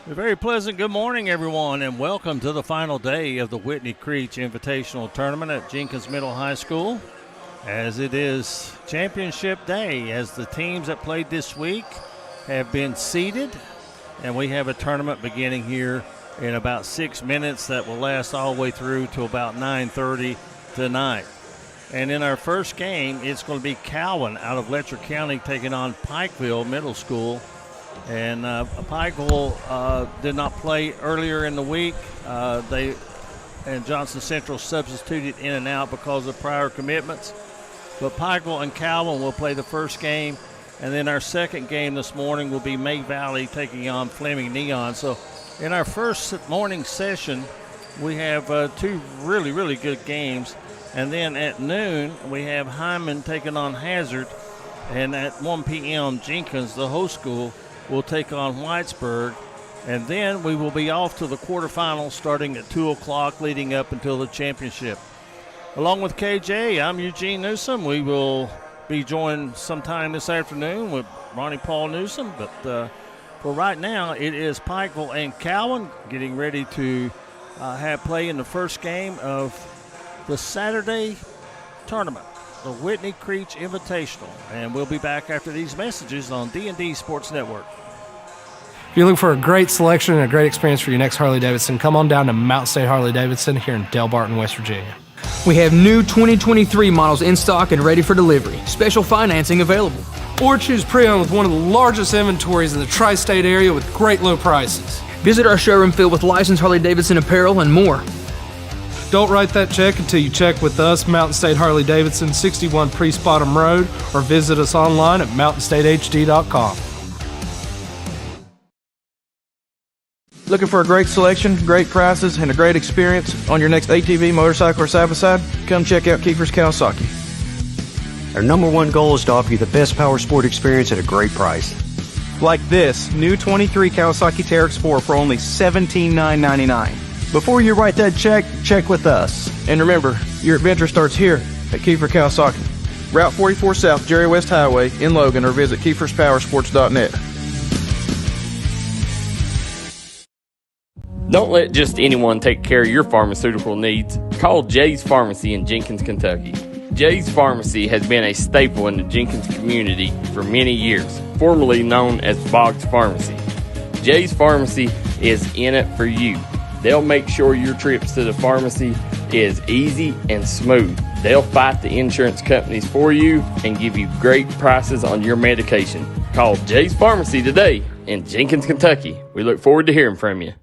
A very pleasant good morning, everyone, and welcome to the final day of the Whitney Creech Invitational Tournament at Jenkins Middle High School, as it is championship day, as the teams that played this week have been seeded, and we have a tournament beginning here in about 6 minutes that will last all the way through to about 9:30 tonight. And in our first game, it's going to be Cowan out of Letcher County taking on Pikeville Middle School. And Pikeville did not play earlier in the week. And Johnson Central substituted in and out because of prior commitments. But Pikeville and Cowan will play the first game. And then our second game this morning will be May Valley taking on Fleming Neon. So in our first morning session, we have two really, really good games. And then at noon, we have Hyman taking on Hazard. And at 1 p.m., Jenkins, the host school, will take on Whitesburg. And then we will be off to the quarterfinals starting at 2 o'clock leading up until the championship. Along with KJ, I'm Eugene Newsom. We will be joined sometime this afternoon with Ronnie Paul Newsom. But for right now, it is Pikeville and Cowan getting ready to have play in the first game of the Saturday tournament, the Whitney Creech Invitational. And we'll be back after these messages on D&D Sports Network. If you're looking for a great selection and a great experience for your next Harley-Davidson, come on down to Mountain State Harley-Davidson here in Del Barton, West Virginia. We have new 2023 models in stock and ready for delivery. Special financing available. Or choose pre-owned with one of the largest inventories in the tri-state area with great low prices. Visit our showroom filled with licensed Harley-Davidson apparel and more. Don't write that check until you check with us, Mountain State Harley-Davidson, 61 Priest Bottom Road, or visit us online at mountainstatehd.com. Looking for a great selection, great prices, and a great experience on your next ATV, motorcycle, or side-by-side? Come check out Kiefer's Kawasaki. Our number one goal is to offer you the best power sport experience at a great price. Like this new 23 Kawasaki Teryx 4 for only $17,999. Before you write that check, check with us. And remember, your adventure starts here at Kiefer Kawasaki. Route 44 South, Jerry West Highway in Logan, or visit KiefersPowersports.net. Don't let just anyone take care of your pharmaceutical needs. Call Jay's Pharmacy in Jenkins, Kentucky. Jay's Pharmacy has been a staple in the Jenkins community for many years, formerly known as Boggs Pharmacy. Jay's Pharmacy is in it for you. They'll make sure your trips to the pharmacy is easy and smooth. They'll fight the insurance companies for you and give you great prices on your medication. Call Jay's Pharmacy today in Jenkins, Kentucky. We look forward to hearing from you.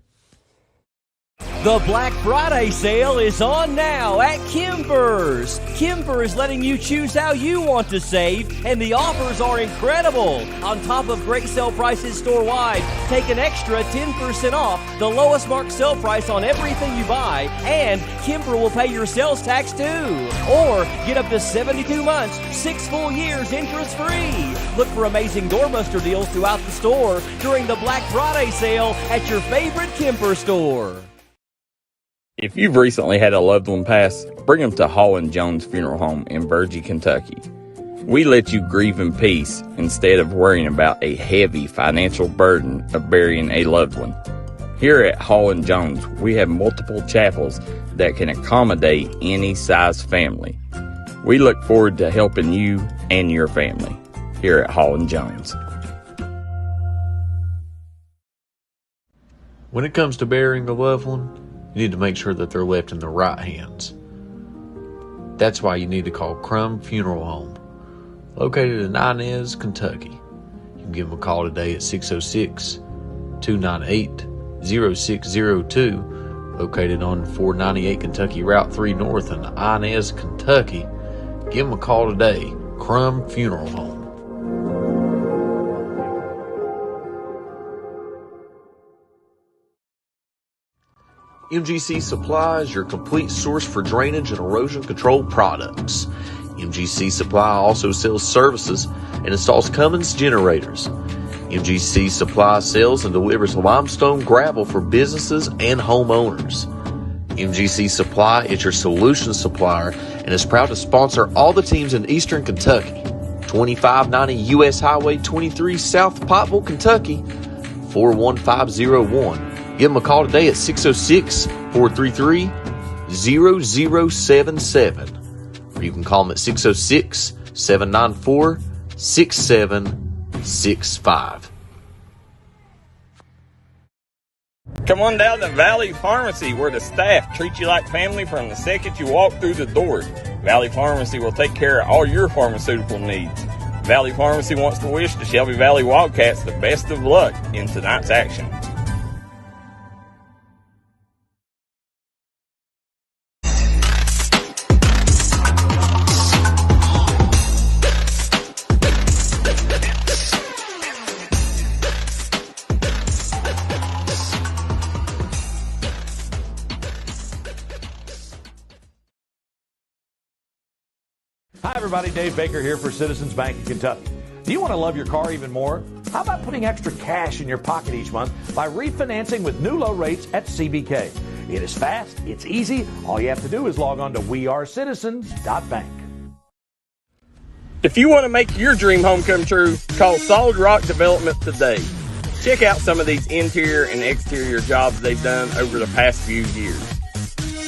The Black Friday sale is on now at Kimber's. Kimber is letting you choose how you want to save, and the offers are incredible. On top of great sale prices store-wide, take an extra 10% off the lowest marked sale price on everything you buy, and Kimber will pay your sales tax too. Or get up to 72 months, 6 full years interest-free. Look for amazing doorbuster deals throughout the store during the Black Friday sale at your favorite Kimber store. If you've recently had a loved one pass, bring them to Hall & Jones Funeral Home in Burgee, Kentucky. We let you grieve in peace instead of worrying about a heavy financial burden of burying a loved one. Here at Hall & Jones, we have multiple chapels that can accommodate any size family. We look forward to helping you and your family here at Hall & Jones. When it comes to burying a loved one, you need to make sure that they're left in the right hands. That's why you need to call Crum Funeral Home, located in Inez, Kentucky. You can give them a call today at 606-298-0602, located on 498 Kentucky Route 3 North in Inez, Kentucky. Give them a call today, Crum Funeral Home. MGC Supply is your complete source for drainage and erosion control products. MGC Supply also sells services and installs Cummins generators. MGC Supply sells and delivers limestone gravel for businesses and homeowners. MGC Supply is your solution supplier and is proud to sponsor all the teams in Eastern Kentucky. 2590 U.S. Highway 23 South Pikeville, Kentucky. 41501. Give them a call today at 606-433-0077. Or you can call them at 606-794-6765. Come on down to Valley Pharmacy, where the staff treats you like family from the second you walk through the doors. Valley Pharmacy will take care of all your pharmaceutical needs. Valley Pharmacy wants to wish the Shelby Valley Wildcats the best of luck in tonight's action. Hi, everybody. Dave Baker here for Citizens Bank of Kentucky. Do you want to love your car even more? How about putting extra cash in your pocket each month by refinancing with new low rates at CBK? It is fast. It's easy. All you have to do is log on to wearecitizens.bank. If you want to make your dream home come true, call Solid Rock Development today. Check out some of these interior and exterior jobs they've done over the past few years.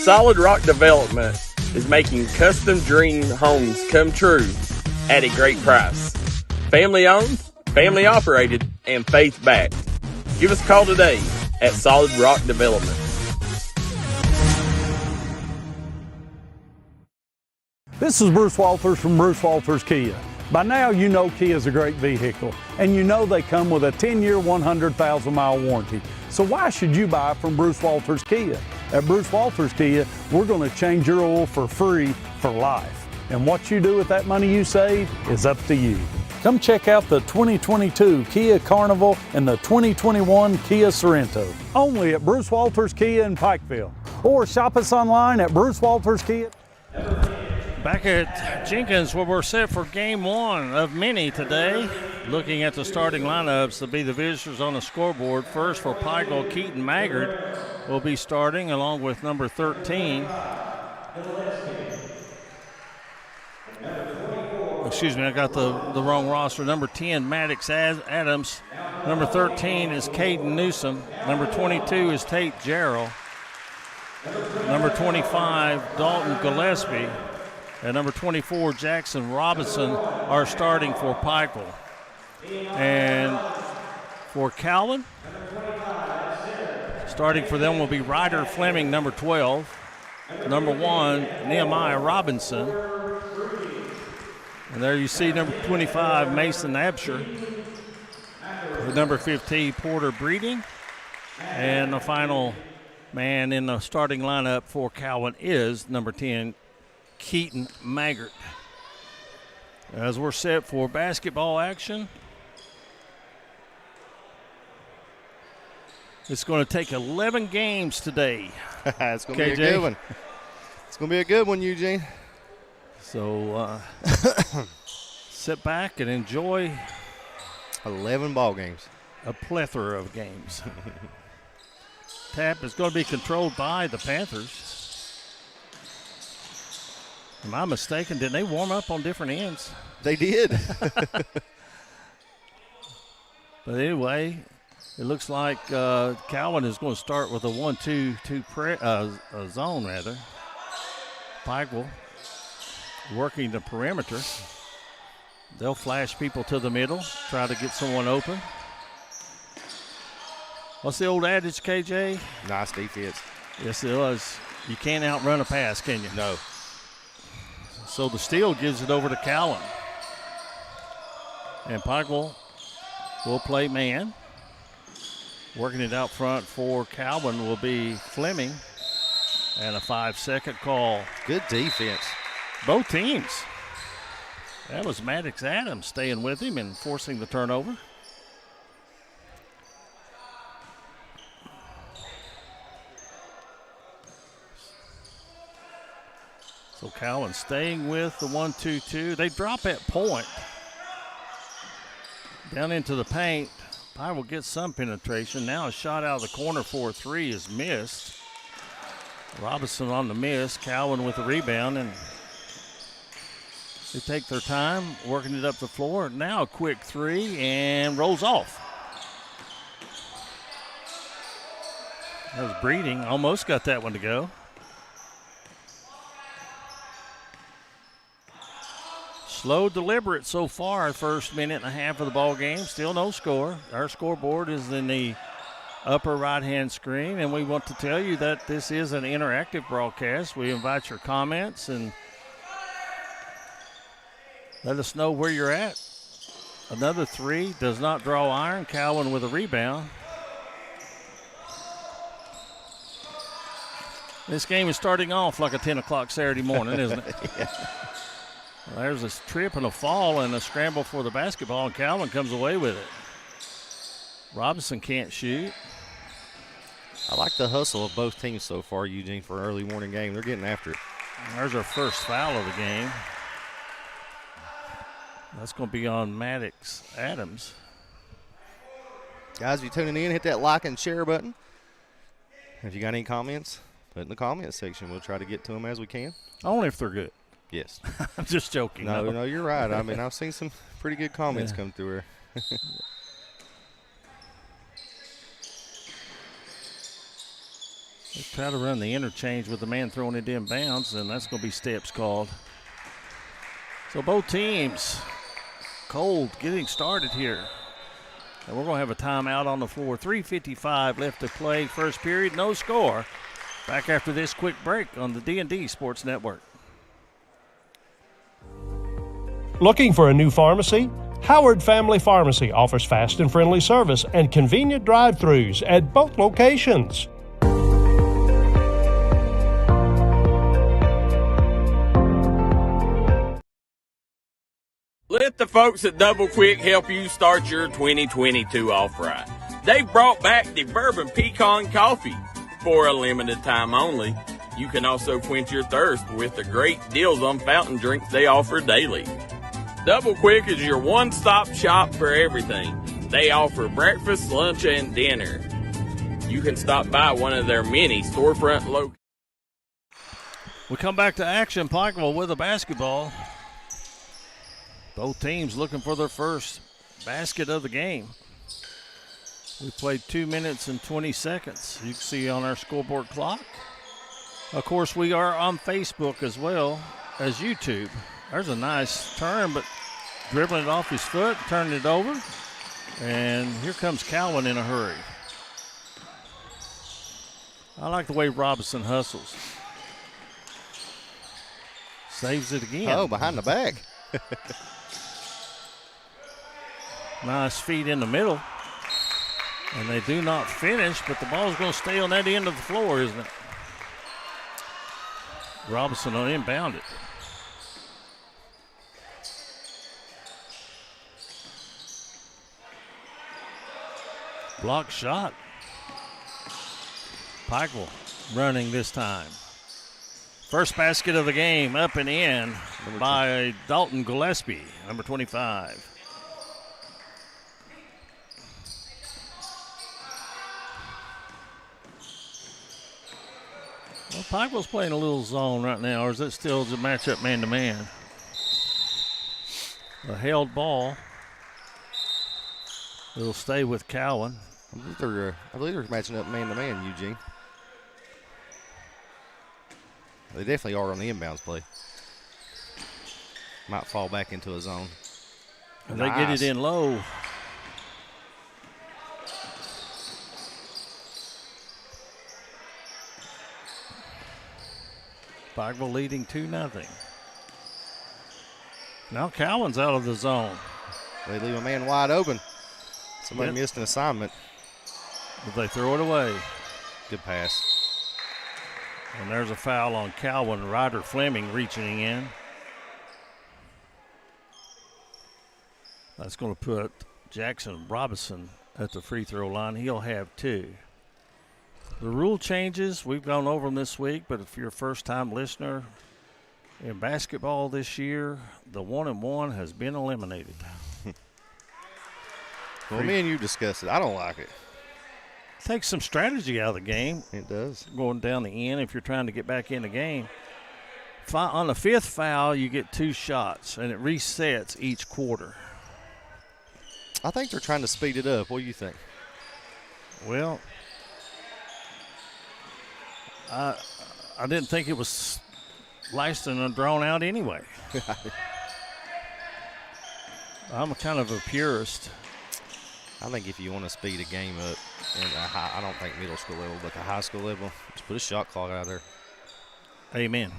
Solid Rock Development is making custom dream homes come true at a great price. Family owned, family operated, and faith backed. Give us a call today at Solid Rock Development. This is Bruce Walters from Bruce Walters Kia. By now you know Kia is a great vehicle, and you know they come with a 10-year, 100,000-mile warranty. So why should you buy from Bruce Walters Kia? At Bruce Walters Kia, we're going to change your oil for free for life. And what you do with that money you save is up to you. Come check out the 2022 Kia Carnival and the 2021 Kia Sorento. Only at Bruce Walters Kia in Pikeville. Or shop us online at Bruce Walters Kia. Back at Jenkins, where we're set for game one of many today. Looking at the starting lineups to be the visitors on the scoreboard. First for Pikeville, Keaton Maggard will be starting along with number 13. Excuse me, I got the wrong roster. Number 10, Maddox Adams. Number 13 is Caden Newsom. Number 22 is Tate Jarrell. Number 25, Dalton Gillespie. And number 24, Jackson Robinson are starting for Pikeville. And for Cowan, starting for them will be Ryder Fleming, number 12. Number 1, Nehemiah Robinson. And there you see number 25, Mason Absher. With number 15, Porter Breeding. And the final man in the starting lineup for Cowan is number 10, Keaton Maggard. As we're set for basketball action, it's going to take 11 games today. It's going to be a good one. It's going to be a good one, Eugene. So sit back and enjoy 11 ball games. A plethora of games. Tap is going to be controlled by the Panthers. Am I mistaken? Didn't they warm up on different ends? They did. But anyway, it looks like Cowan is going to start with a 1-2-2 zone, rather. Pikeville working the perimeter. They'll flash people to the middle, try to get someone open. What's the old adage, KJ? Nice defense. Yes, it was. You can't outrun a pass, can you? No. So the steal gives it over to Cowan. And Pikeville will play man. Working it out front for Cowan will be Fleming. And a 5-second call. Good defense. Both teams. That was Maddox Adams staying with him and forcing the turnover. So Cowan staying with the 1-2-2. They drop at point. Down into the paint. Pye will get some penetration. Now a shot out of the corner for a 3 is missed. Robinson on the miss. Cowan with the rebound, and they take their time working it up the floor. Now a quick 3 and rolls off. That was Breeding. Almost got that one to go. Slow, deliberate so far. First minute and a half of the ball game. Still no score. Our scoreboard is in the upper right-hand screen, and we want to tell you that this is an interactive broadcast. We invite your comments and let us know where you're at. Another three does not draw iron. Cowan with a rebound. This game is starting off like a 10 o'clock Saturday morning, isn't it? Yeah. Well, there's a trip and a fall and a scramble for the basketball, and Cowan comes away with it. Robinson can't shoot. I like the hustle of both teams so far, Eugene, for an early morning game. They're getting after it. There's our first foul of the game. That's going to be on Maddox Adams. Guys, if you're tuning in, hit that like and share button. If you got any comments, put in the comments section. We'll try to get to them as we can. Only if they're good. Yes. I'm just joking. No, you're right. I mean, I've seen some pretty good comments come through here. They try to run the interchange with the man throwing it in bounds, and that's going to be steps called. So both teams cold getting started here. And we're going to have a timeout on the floor. 3:55 left to play. First period, no score. Back after this quick break on the D&D Sports Network. Looking for a new pharmacy? Howard Family Pharmacy offers fast and friendly service and convenient drive-thrus at both locations. Let the folks at Double Quick help you start your 2022 off right. They've brought back the Bourbon Pecan Coffee for a limited time only. You can also quench your thirst with the great deals on fountain drinks they offer daily. Double Quick is your one-stop shop for everything. They offer breakfast, lunch, and dinner. You can stop by one of their many storefront locations. We come back to action. Pikeville with a basketball. Both teams looking for their first basket of the game. We played 2 minutes and 20 seconds. You can see on our scoreboard clock. Of course, we are on Facebook as well as YouTube. There's a nice turn, but dribbling it off his foot, turning it over. And here comes Cowan in a hurry. I like the way Robinson hustles. Saves it again. Oh, behind the back. Nice feed in the middle. And they do not finish, but the ball's going to stay on that end of the floor, isn't it? Robinson will inbound it. Block shot. Pikeville running this time. First basket of the game, up and in by Dalton Gillespie, number 25. Well, Pikeville's playing a little zone right now, or is it still the matchup man-to-man? A held ball. It'll stay with Cowan. I believe they're matching up man-to-man, Eugene. They definitely are on the inbounds play. Might fall back into a zone. And they get it in low. Pikeville leading 2-0. Now Cowan's out of the zone. They leave a man wide open. Somebody missed an assignment. But they throw it away. Good pass. And there's a foul on Cowan. Ryder Fleming reaching in. That's going to put Jackson Robinson at the free throw line. He'll have 2. The rule changes, we've gone over them this week, but if you're a first-time listener, in basketball this year, the 1-and-1 has been eliminated. Well, me and you discussed it. I don't like it. Takes some strategy out of the game. It does. Going down the end if you're trying to get back in the game. On the 5th foul, you get 2 shots, and it resets each quarter. I think they're trying to speed it up. What do you think? Well, I didn't think it was lasting and drawn out anyway. I'm kind of a purist. I think if you want to speed a game up, and I don't think middle school level, but the high school level, just put a shot clock out there. Amen.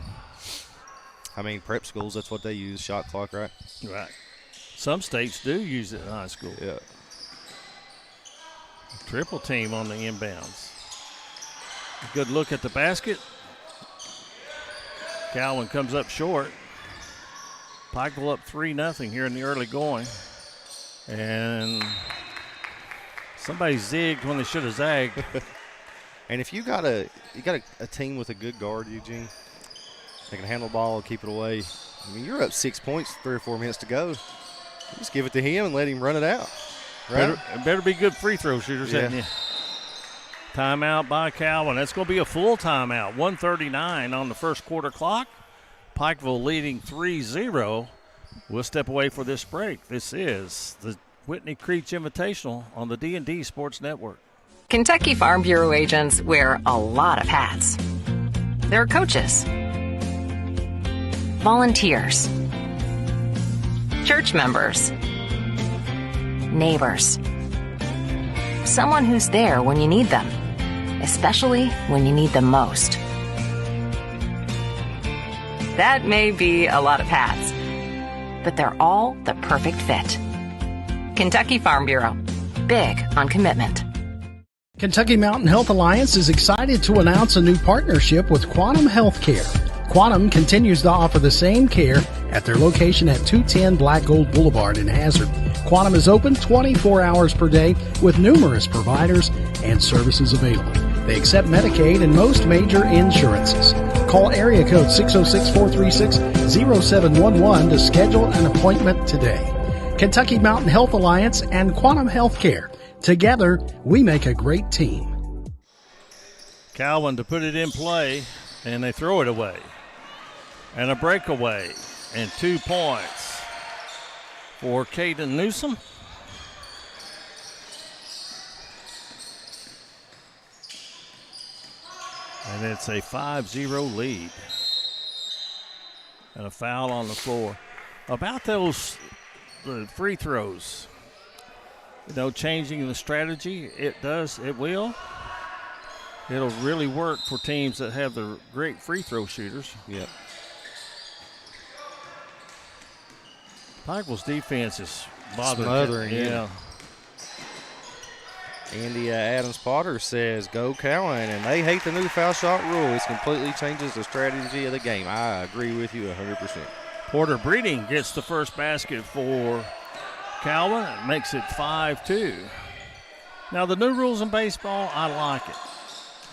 I mean, prep schools, that's what they use, shot clock, right? Right. Some states do use it in high school. Yeah. Triple team on the inbounds. Good look at the basket. Cowan comes up short. Pikeville up 3-0 here in the early going. And somebody zigged when they should have zagged. And if you got a team with a good guard, Eugene, they can handle the ball, keep it away. I mean, you're up 6 points, 3 or 4 minutes to go. Just give it to him and let him run it out. Right? Better be good free throw shooters, hadn't you? Timeout by Cowan. That's going to be a full timeout. 1:39 on the first quarter clock. Pikeville leading 3-0. We'll step away for this break. This is the Whitney Creech Invitational on the D&D Sports Network. Kentucky Farm Bureau agents wear a lot of hats. They're coaches, volunteers, church members, neighbors, someone who's there when you need them, especially when you need them most. That may be a lot of hats, but they're all the perfect fit. Kentucky Farm Bureau, big on commitment. Kentucky Mountain Health Alliance is excited to announce a new partnership with Quantum Healthcare. Quantum continues to offer the same care at their location at 210 Black Gold Boulevard in Hazard. Quantum is open 24 hours per day with numerous providers and services available. They accept Medicaid and most major insurances. Call area code 606-436-0711 to schedule an appointment today. Kentucky Mountain Health Alliance and Quantum Healthcare. Together, we make a great team. Cowan to put it in play, and they throw it away. And a breakaway, and 2 points for Caden Newsom. And it's a 5-0 lead. And a foul on the floor. About the free throws, changing the strategy, it will. It'll really work for teams that have the great free throw shooters. Yep. Pikeville's defense is bothering. Smothering, yeah. Andy Adams Potter says, go Cowan, and they hate the new foul shot rule. It completely changes the strategy of the game. I agree with you 100%. Porter Breeding gets the first basket for Cowan. It makes it 5-2. Now, the new rules in baseball, I like it.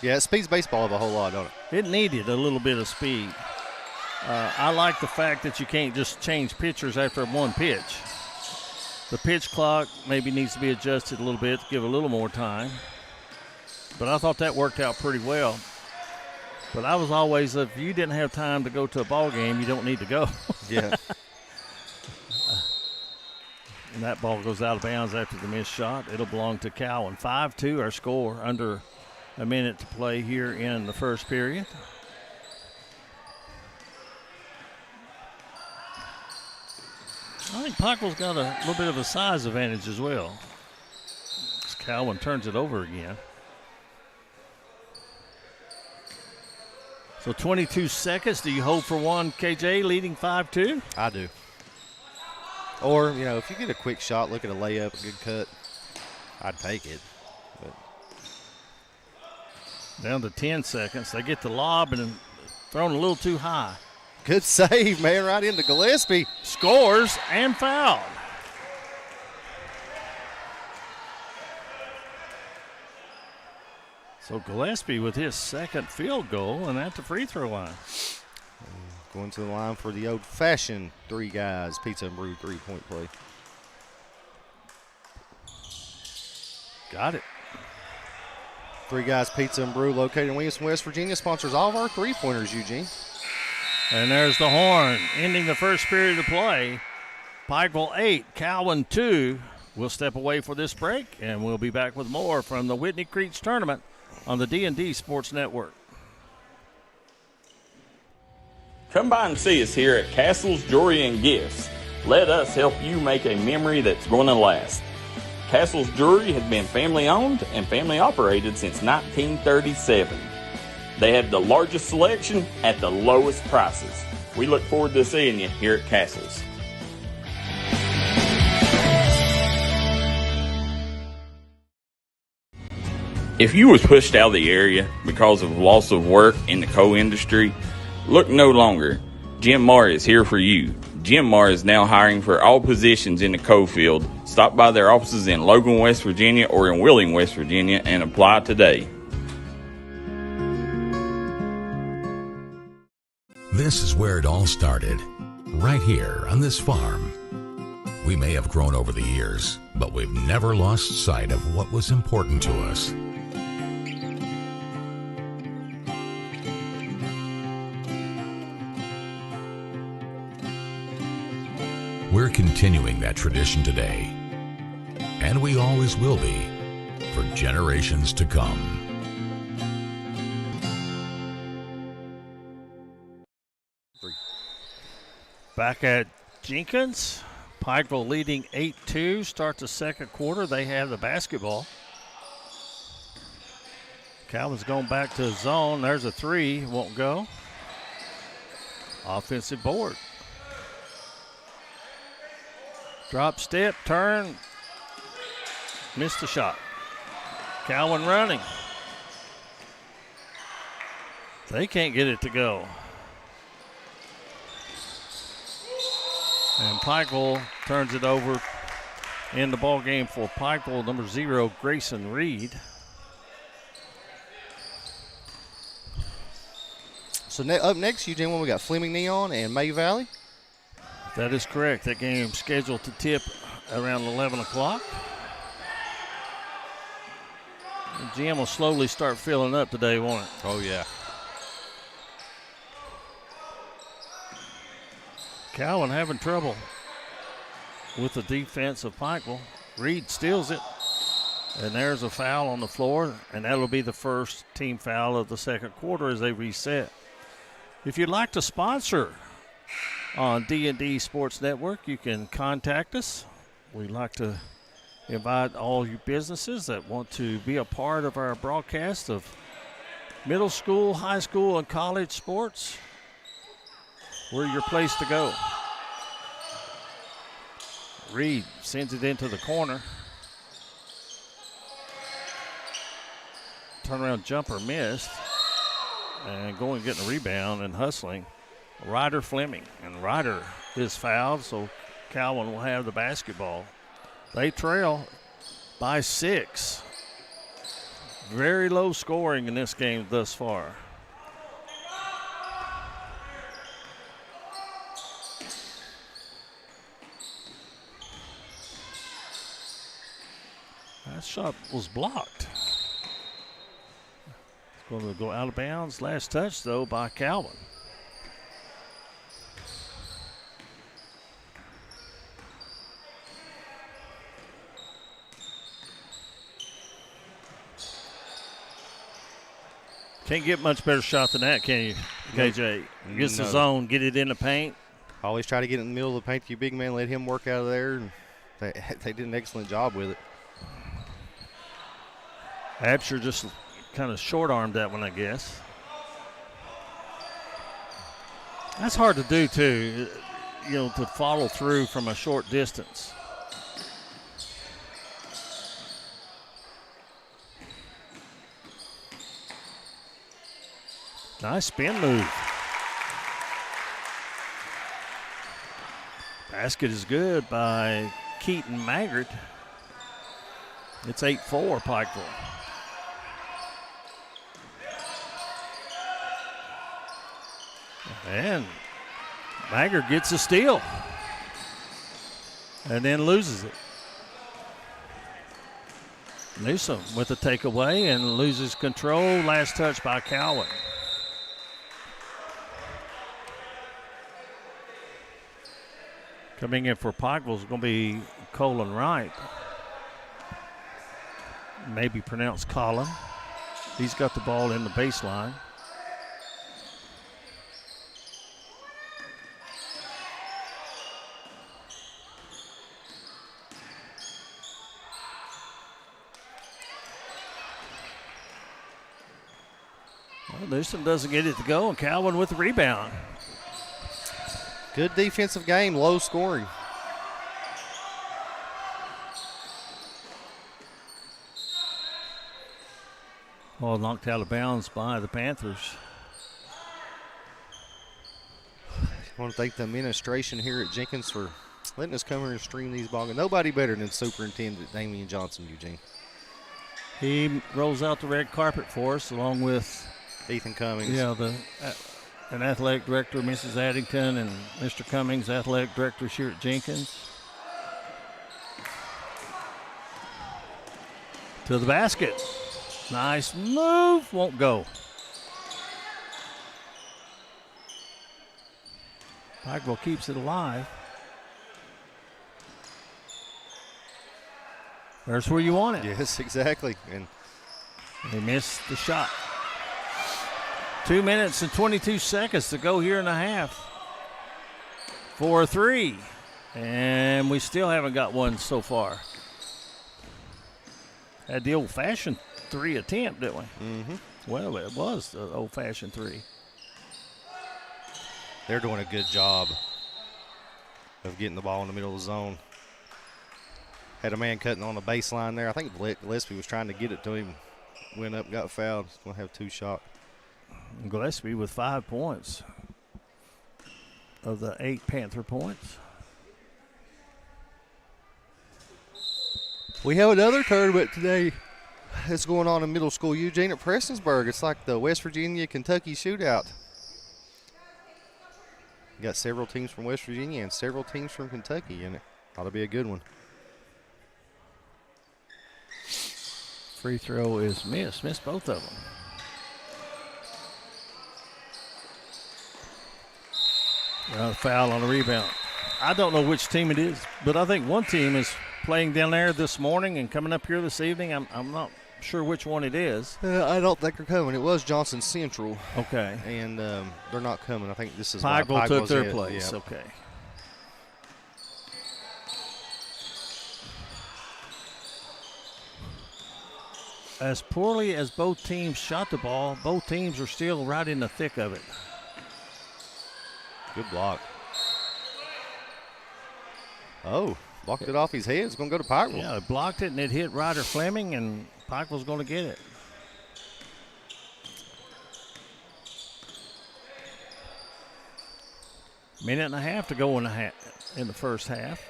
Yeah, it speeds baseball up a whole lot, don't it? It needed a little bit of speed. I like the fact that you can't just change pitchers after one pitch. The pitch clock maybe needs to be adjusted a little bit to give a little more time. But I thought that worked out pretty well. But I was always, if you didn't have time to go to a ball game, you don't need to go. Yeah. And that ball goes out of bounds after the missed shot. It'll belong to Cowan. 5-2 our score, under a minute to play here in the first period. I think Pikeville's got a little bit of a size advantage as well. As Cowan turns it over again. So 22 seconds. Do you hold for one, KJ, leading 5-2? I do. Or, if you get a quick shot, look at a layup, a good cut, I'd take it. But down to 10 seconds. They get the lob and thrown a little too high. Good save, man, right into Gillespie. Scores and fouled. So Gillespie with his second field goal and at the free throw line. Going to the line for the old-fashioned 3 guys, pizza and brew 3-point play. Got it. 3 guys, pizza and brew, located in Williamson, West Virginia, sponsors all of our 3-pointers, Eugene. And there's the horn, ending the first period of play. Pikeville 8, Cowan 2. We'll step away for this break, and we'll be back with more from the Whitney Creech Tournament on the D&D Sports Network. Come by and see us here at Castle's Jewelry and Gifts. Let us help you make a memory that's going to last. Castle's Jewelry has been family owned and family operated since 1937. They have the largest selection at the lowest prices. We look forward to seeing you here at Castle's. If you was pushed out of the area because of loss of work in the coal industry, look no longer. Jim Marr is here for you. Jim Marr is now hiring for all positions in the coal field. Stop by their offices in Logan, West Virginia or in Wheeling, West Virginia and apply today. This is where it all started, right here on this farm. We may have grown over the years, but we've never lost sight of what was important to us. We're continuing that tradition today, and we always will be for generations to come. Back at Jenkins, Pikeville leading 8-2, start the second quarter. They have the basketball. Calvin's going back to his zone. There's a three, won't go. Offensive board. Drop step, turn, missed the shot. Cowan running. They can't get it to go. And Pikeville turns it over in the ball game for Pikeville, number 0, Grayson Reed. So up next, Eugene, we got Fleming Neon and May Valley. That is correct. That game scheduled to tip around 11 o'clock. The gym will slowly start filling up today, won't it? Oh, yeah. Cowan having trouble with the defense of Pikeville. Reed steals it, and there's a foul on the floor, and that'll be the first team foul of the second quarter as they reset. If you'd like to sponsor on D&D Sports Network, you can contact us. We'd like to invite all you businesses that want to be a part of our broadcast of middle school, high school, and college sports. We're your place to go. Reed sends it into the corner. Turnaround jumper missed. And going, getting a rebound and hustling, Ryder Fleming. And Ryder is fouled, so Cowan will have the basketball. They trail by 6. Very low scoring in this game thus far. That shot was blocked. It's going to go out of bounds. Last touch, though, by Cowan. Can't get much better shot than that, can you, KJ? Gets the zone, get it in the paint. Always try to get in the middle of the paint. You big man, let him work out of there. And they did an excellent job with it. Absher just kind of short-armed that one, I guess. That's hard to do, too, you know, to follow through from a short distance. Nice spin move. Basket is good by Keaton Maggard. It's 8-4 Pikeville. And Maggard gets a steal and then loses it. Newsom with the takeaway and loses control. Last touch by Cowan. Coming in for Pikeville is going to be Colin Wright. Maybe pronounced Colin. He's got the ball in the baseline. Well, Newsom doesn't get it to go, and Cowan with the rebound. Good defensive game, low scoring. Ball knocked out of bounds by the Panthers. I want to thank the administration here at Jenkins for letting us come here and stream these ball games. Nobody better than Superintendent Damian Johnson, Eugene. He rolls out the red carpet for us, along with Ethan Cummings. Yeah, an athletic director, Mrs. Addington, and Mr. Cummings, athletic director here at Jenkins. To the basket. Nice move. Won't go. Pikeville keeps it alive. There's where you want it. Yes, exactly. And they missed the shot. 2 minutes and 22 seconds to go here in the half. 4-3. And we still haven't got one so far. Had the old-fashioned 3 attempt, didn't we? Mm-hmm. Well, it was the old-fashioned 3. They're doing a good job of getting the ball in the middle of the zone. Had a man cutting on the baseline there. I think Gillespie was trying to get it to him. Went up, got fouled. He's going to have 2 shots. Gillespie with 5 points of the 8 Panther points. We have another tournament today that's going on in middle school, Eugene, at Prestonsburg. It's like the West Virginia-Kentucky shootout. You got several teams from West Virginia and several teams from Kentucky, and it ought to be a good one. Free throw is missed. Missed both of them. Foul on the rebound. I don't know which team it is, but I think one team is playing down there this morning and coming up here this evening. I'm not sure which one it is. I don't think they're coming. It was Johnson Central. Okay. And they're not coming. I think this is Pikeville took their in. place. Yeah. Okay. As poorly as both teams shot the ball, both teams are still right in the thick of it. Good block. Oh, blocked it off his head. It's going to go to Pikeville. Yeah, it blocked it, and it hit Ryder Fleming, and Pikeville's going to get it. Minute and a half to go in the first half.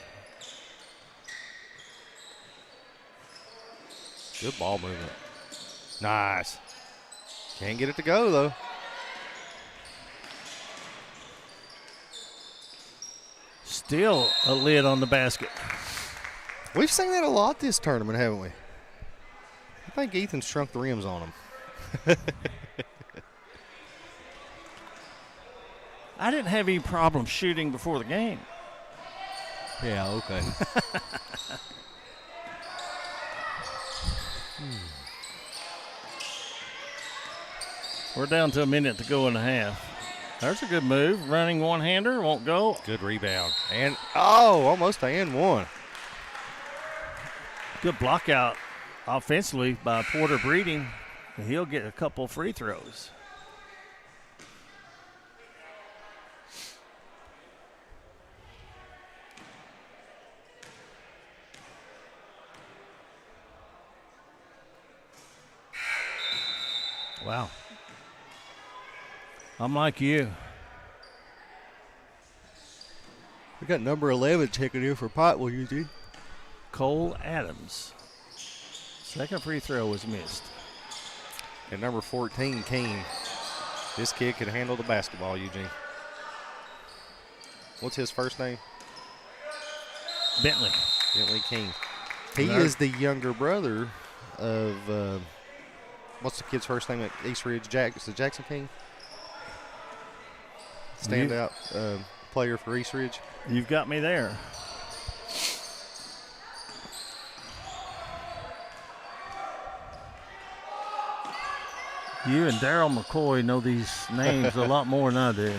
Good ball movement. Nice. Can't get it to go, though. Still a lid on the basket. We've seen that a lot this tournament, haven't we? I think Ethan shrunk the rims on him. I didn't have any problem shooting before the game. Yeah, okay. We're down to a minute to go in the half. There's a good move. Running one-hander, won't go. Good rebound. And, almost and one. Good block out offensively by Porter Breeding. And he'll get a couple free throws. Wow. I'm like you. We got number 11 checking in for Pikeville, Eugene. Cole Adams. Second free throw was missed. And number 14, King. This kid can handle the basketball, Eugene. What's his first name? Bentley. Bentley King. He is the younger brother of, what's the kid's first name at East Ridge? Is it Jackson King? Standout player for East Ridge. You've got me there. You and Daryl McCoy know these names a lot more than I do.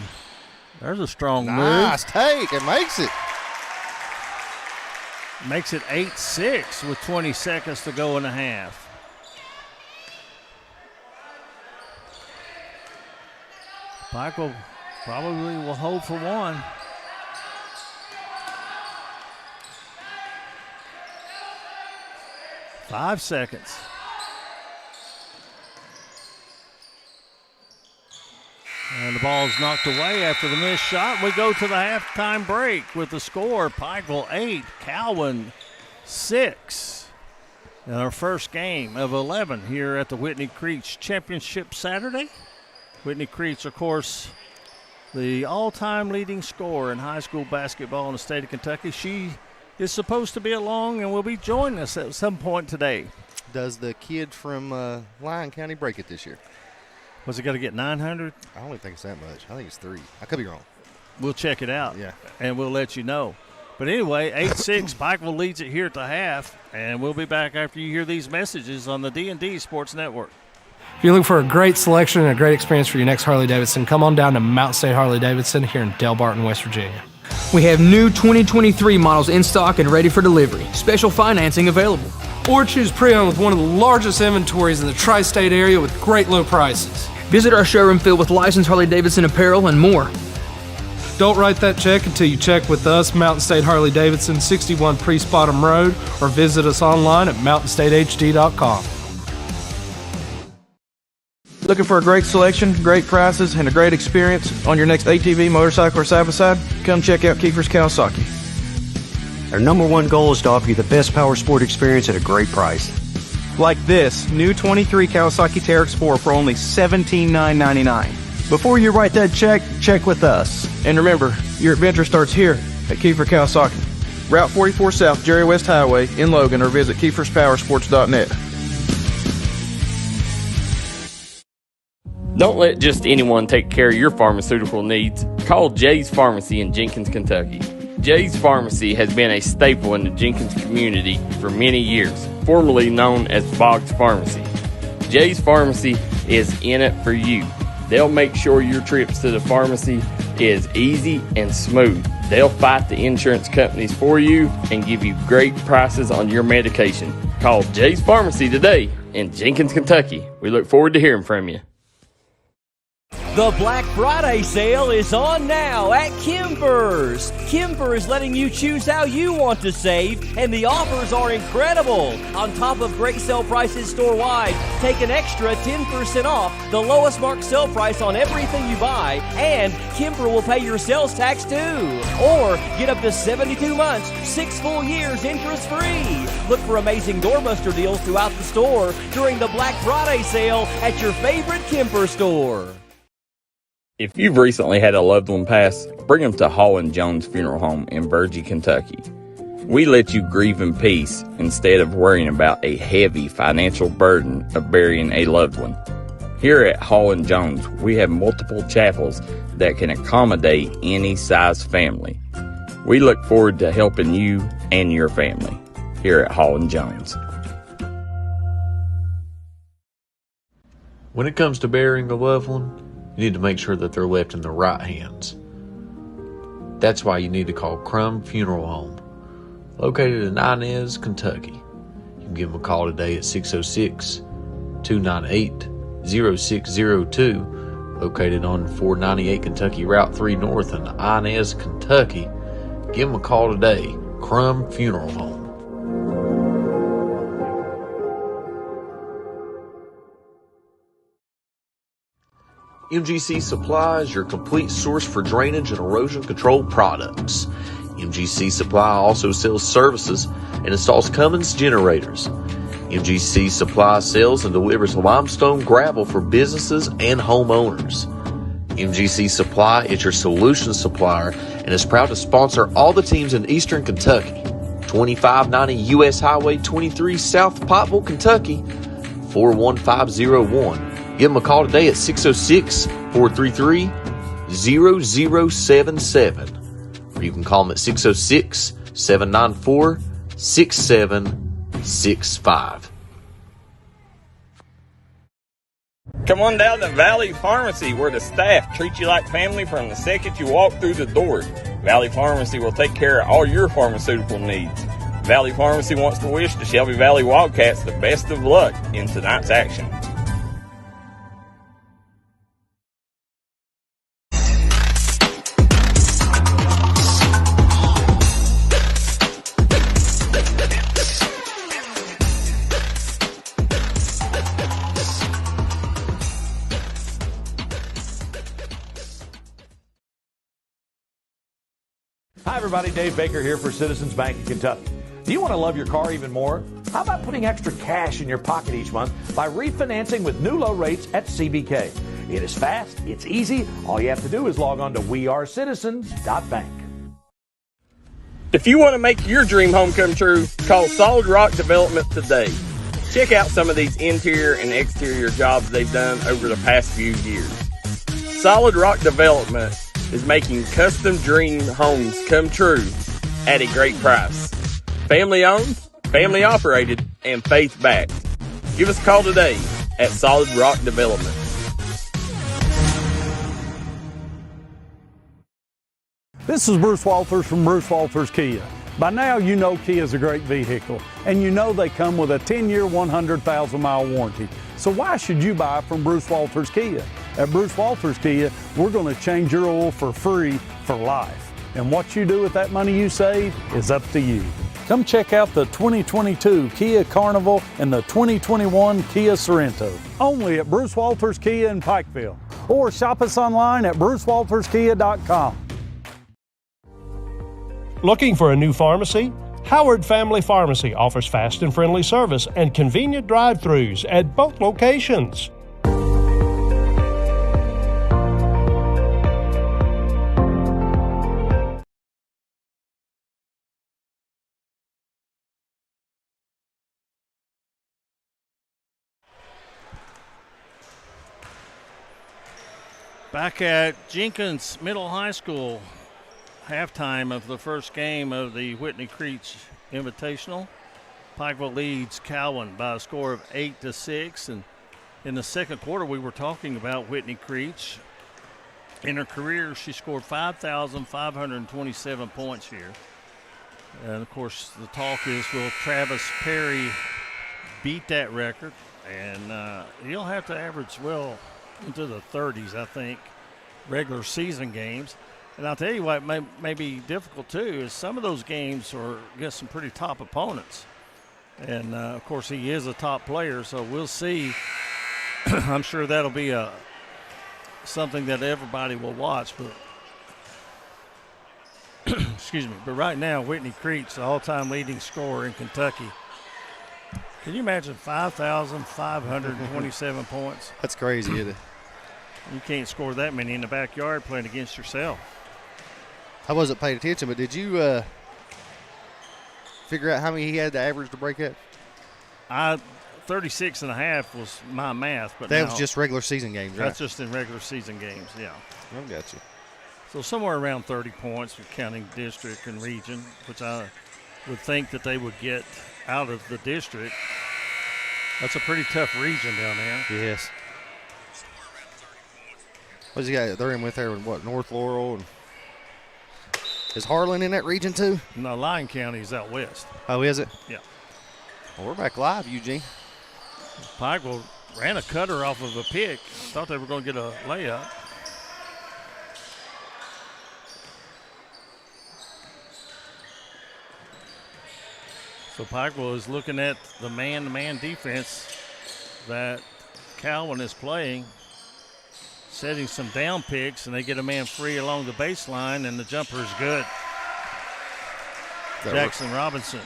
There's a strong move. Nice take. It makes it. Makes it 8-6 with 20 seconds to go in the half. Pikeville probably will hold for one. Five seconds. And the ball is knocked away after the missed shot. We go to the halftime break with the score, Pikeville 8, Cowan 6. In our first game of 11 here at the Whitney Creech Championship Saturday. Whitney Creech, of course, the all-time leading scorer in high school basketball in the state of Kentucky. She is supposed to be along and will be joining us at some point today. Does the kid from Lyon County break it this year? Was it going to get 900? I don't even think it's that much. I think it's 3. I could be wrong. We'll check it out. Yeah. And we'll let you know. But anyway, 8-6, Pikeville leads it here at the half, and we'll be back after you hear these messages on the D&D Sports Network. If you're looking for a great selection and a great experience for your next Harley-Davidson, come on down to Mountain State Harley-Davidson here in Del Barton, West Virginia. We have new 2023 models in stock and ready for delivery. Special financing available. Or choose pre-owned with one of the largest inventories in the tri-state area with great low prices. Visit our showroom filled with licensed Harley-Davidson apparel and more. Don't write that check until you check with us, Mountain State Harley-Davidson, 61 Priest Bottom Road, or visit us online at mountainstatehd.com. Looking for a great selection, great prices, and a great experience on your next ATV, motorcycle, or side-by-side? Come check out Kiefer's Kawasaki. Our number one goal is to offer you the best power sport experience at a great price. Like this new 23 Kawasaki Teryx 4 for only $17,999. Before you write that check, check with us. And remember, your adventure starts here at Kiefer Kawasaki. Route 44 South, Jerry West Highway in Logan, or visit KiefersPowersports.net. Don't let just anyone take care of your pharmaceutical needs. Call Jay's Pharmacy in Jenkins, Kentucky. Jay's Pharmacy has been a staple in the Jenkins community for many years, formerly known as Boggs Pharmacy. Jay's Pharmacy is in it for you. They'll make sure your trips to the pharmacy is easy and smooth. They'll fight the insurance companies for you and give you great prices on your medication. Call Jay's Pharmacy today in Jenkins, Kentucky. We look forward to hearing from you. The Black Friday sale is on now at Kimber's. Kimber's letting you choose how you want to save, and the offers are incredible. On top of great sale prices store-wide, take an extra 10% off the lowest marked sale price on everything you buy, and Kimber will pay your sales tax too. Or get up to 72 months, 6 full years interest-free. Look for amazing doorbuster deals throughout the store during the Black Friday sale at your favorite Kimber store. If you've recently had a loved one pass, bring them to Hall & Jones Funeral Home in Burgee, Kentucky. We let you grieve in peace instead of worrying about a heavy financial burden of burying a loved one. Here at Hall & Jones, we have multiple chapels that can accommodate any size family. We look forward to helping you and your family here at Hall & Jones. When it comes to burying a loved one, you need to make sure that they're left in the right hands. That's why you need to call Crum Funeral Home, located in Inez, Kentucky. You can give them a call today at 606-298-0602, located on 498 Kentucky Route 3 North in Inez, Kentucky. Give them a call today, Crum Funeral Home. MGC Supply is your complete source for drainage and erosion control products. MGC Supply also sells services and installs Cummins generators. MGC Supply sells and delivers limestone gravel for businesses and homeowners. MGC Supply is your solution supplier and is proud to sponsor all the teams in Eastern Kentucky. 2590 U.S. Highway 23 South Pikeville, Kentucky, 41501. Give them a call today at 606-433-0077. Or you can call them at 606-794-6765. Come on down to Valley Pharmacy, where the staff treats you like family from the second you walk through the door. Valley Pharmacy will take care of all your pharmaceutical needs. Valley Pharmacy wants to wish the Shelby Valley Wildcats the best of luck in tonight's action. Hi, everybody. Dave Baker here for Citizens Bank in Kentucky. Do you want to love your car even more? How about putting extra cash in your pocket each month by refinancing with new low rates at CBK? It is fast, it's easy. All you have to do is log on to wearecitizens.bank. If you want to make your dream home come true, call Solid Rock Development today. Check out some of these interior and exterior jobs they've done over the past few years. Solid Rock Development is making custom dream homes come true at a great price. Family owned, family operated, and faith backed. Give us a call today at Solid Rock Development. This is Bruce Walters from Bruce Walters Kia. By now, you know Kia is a great vehicle, and you know they come with a 10-year, 100,000-mile warranty. So why should you buy from Bruce Walters Kia? At Bruce Walters Kia, we're going to change your oil for free for life. And what you do with that money you save is up to you. Come check out the 2022 Kia Carnival and the 2021 Kia Sorento. Only at Bruce Walters Kia in Pikeville. Or shop us online at brucewalterskia.com. Looking for a new pharmacy? Howard Family Pharmacy offers fast and friendly service and convenient drive-thrus at both locations. Back at Jenkins Middle High School, halftime of the first game of the Whitney Creech Invitational. Pikeville leads Cowan by a score of 8-6. And in the second quarter, we were talking about Whitney Creech. In her career, she scored 5,527 points here. And of course, the talk is, will Travis Perry beat that record? And he'll have to average well into the 30s, I think, regular season games. And I'll tell you what may be difficult, too, is some of those games are against some pretty top opponents. And, of course, he is a top player, so we'll see. I'm sure that'll be something that everybody will watch. But excuse me. But right now, Whitney Creech, the all-time leading scorer in Kentucky. Can you imagine 5,527 points? That's crazy, isn't it? You can't score that many in the backyard playing against yourself. I wasn't paying attention, but did you figure out how many he had to average to break that? 36 and a half was my math. But that was just regular season games, right? That's just in regular season games, yeah. I got you. So somewhere around 30 points, counting district and region, which I would think that they would get out of the district. That's a pretty tough region down there. Yes. What's he got? They're in with there with what? North Laurel and is Harlan in that region too? No, Lyon County is out west. Oh, is it? Yeah. Well, we're back live, Eugene. Pikeville ran a cutter off of a pick. Thought they were going to get a layup. So Pikeville is looking at the man-to-man defense that Cowan is playing, setting some down picks, and they get a man free along the baseline, and the jumper is good. Jackson Robinson.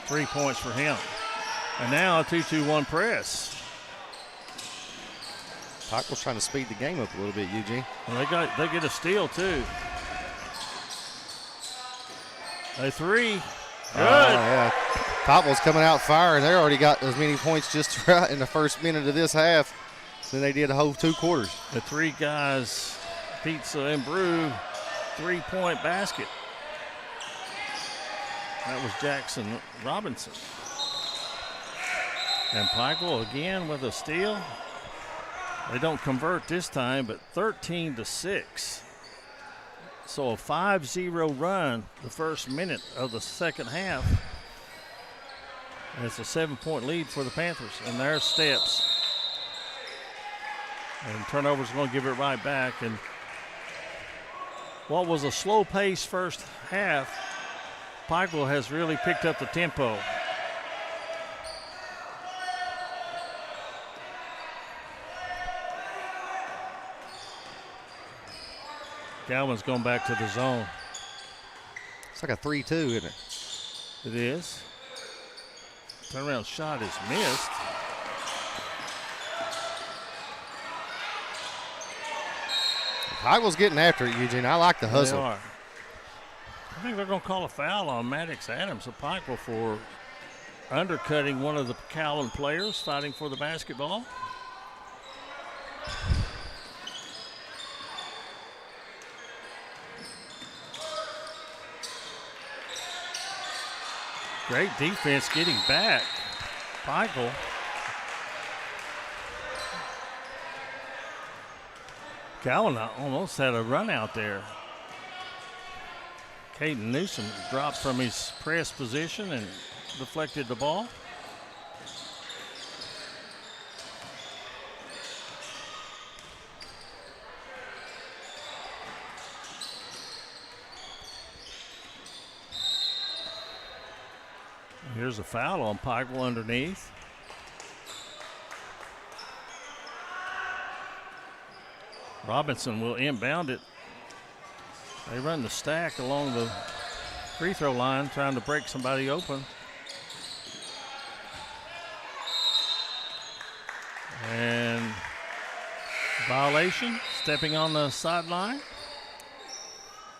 3 points for him. And now a 2-2-1 press. Pikeville's trying to speed the game up a little bit, Eugene. And they get a steal too. A three. Good. Yeah. Pikeville's coming out firing. They already got as many points just right in the first minute of this half than they did the whole 2 quarters. The three guys, pizza and brew, 3-point basket. That was Jackson Robinson. And Pikeville again with a steal. They don't convert this time, but 13-6. So a 5-0 run the first minute of the second half. And it's a 7-point lead for the Panthers. And there's steps. And turnover's going to give it right back. And what was a slow pace first half, Pikeville has really picked up the tempo. Cowan's going back to the zone. It's like a 3-2, isn't it? It is. Turnaround shot is missed. Pikeville's getting after it, Eugene. I like the hustle. They are. I think they're going to call a foul on Maddox Adams of Pikeville for undercutting one of the Cowan players fighting for the basketball. Great defense getting back. Pikeville. Cowan almost had a run out there. Caden Newsom dropped from his press position and deflected the ball. Here's a foul on Pikeville underneath. Robinson will inbound it. They run the stack along the free throw line, trying to break somebody open. And violation, stepping on the sideline.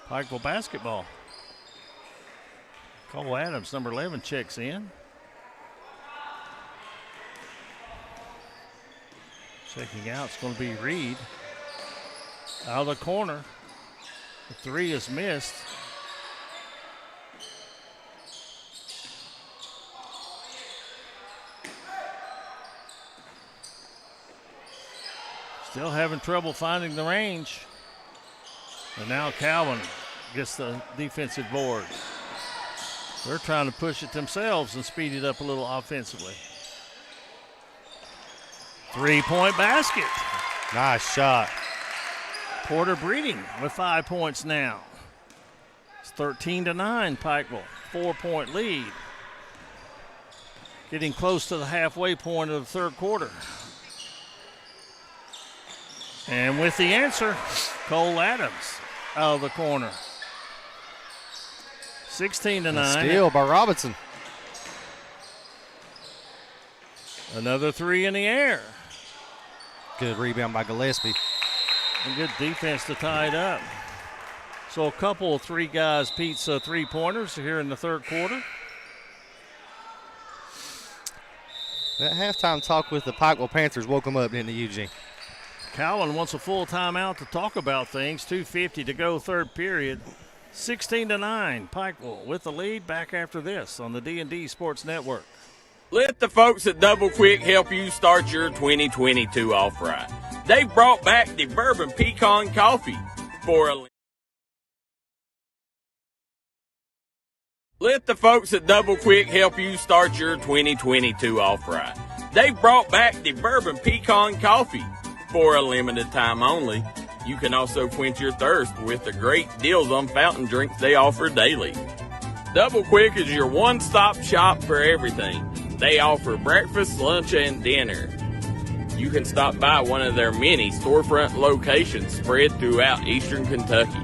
Pikeville basketball. Cole Adams, number 11, checks in. Checking out, it's going to be Reed. Out of the corner. The three is missed. Still having trouble finding the range. And now Cowan gets the defensive board. They're trying to push it themselves and speed it up a little offensively. 3-point basket. Nice shot. Porter Breeding with 5 points now. It's 13-9, Pikeville. 4-point lead. Getting close to the halfway point of the third quarter. And with the answer, Cole Adams out of the corner. 16-9. Steal by Robinson. Another three in the air. Good rebound by Gillespie. And good defense to tie it up. So a couple of three guys pizza three-pointers here in the third quarter. That halftime talk with the Pikeville Panthers woke them up, didn't it, Eugene? Cowan wants a full timeout to talk about things. 2:50 to go, third period. 16-9, Pikeville with the lead. Back after this on the D&D Sports Network. Let the folks at Double Quick help you start your 2022 off right. They brought back the bourbon pecan coffee for a... Let the folks at Double Quick help you start your 2022 off right. They brought back the bourbon pecan coffee for a limited time only. You can also quench your thirst with the great deals on fountain drinks they offer daily. Double Quick is your one-stop shop for everything. They offer breakfast, lunch, and dinner. You can stop by one of their many storefront locations spread throughout eastern Kentucky.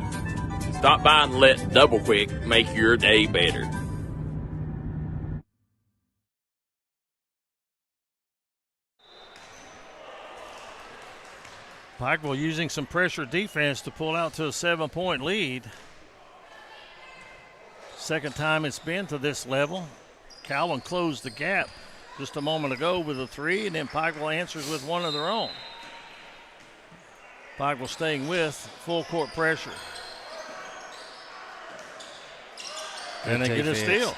Stop by and let Double Quick make your day better. Pikeville using some pressure defense to pull out to a 7-point lead. Second time it's been to this level. Cowan closed the gap just a moment ago with a three, and then Pikeville answers with one of their own. Pikeville staying with full court pressure. And they get a steal.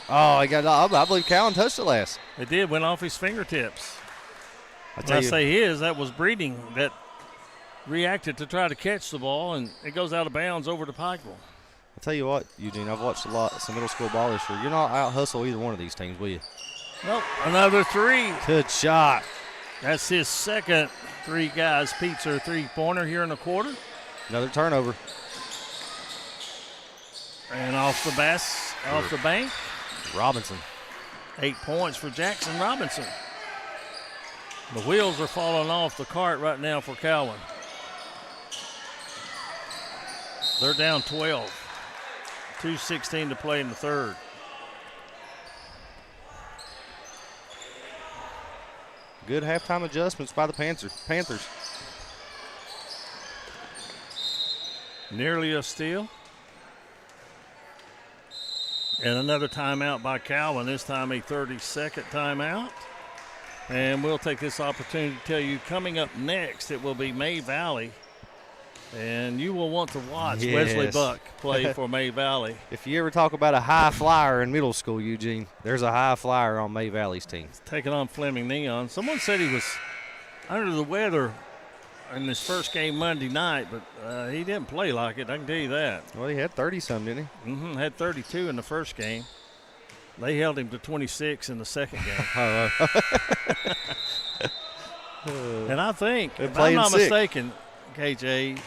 Oh, I believe Cowan touched it last. It did, went off his fingertips. When I say his, that was Breeding that reacted to try to catch the ball, and it goes out of bounds over to Pikeville. I'll tell you what, Eugene, I've watched some middle school ball this year. You're not out-hustle either one of these teams, will you? Nope, another three. Good shot. That's his second three guys pizza three-pointer here in the quarter. Another turnover. And off the bank. Robinson. 8 points for Jackson Robinson. The wheels are falling off the cart right now for Cowan. They're down 12. 2:16 to play in the third. Good halftime adjustments by the Panthers. Nearly a steal. And another timeout by Cowan, this time a 30-second timeout. And we'll take this opportunity to tell you, coming up next, it will be May Valley. And you will want to watch Wesley Buck play for May Valley. If you ever talk about a high flyer in middle school, Eugene, there's a high flyer on May Valley's team. Taking on Fleming Neon. Someone said he was under the weather in his first game Monday night, but he didn't play like it, I can tell you that. Well, he had 30-some, didn't he? Mm-hmm, had 32 in the first game. They held him to 26 in the second game. And I think, if I'm not mistaken, KJ,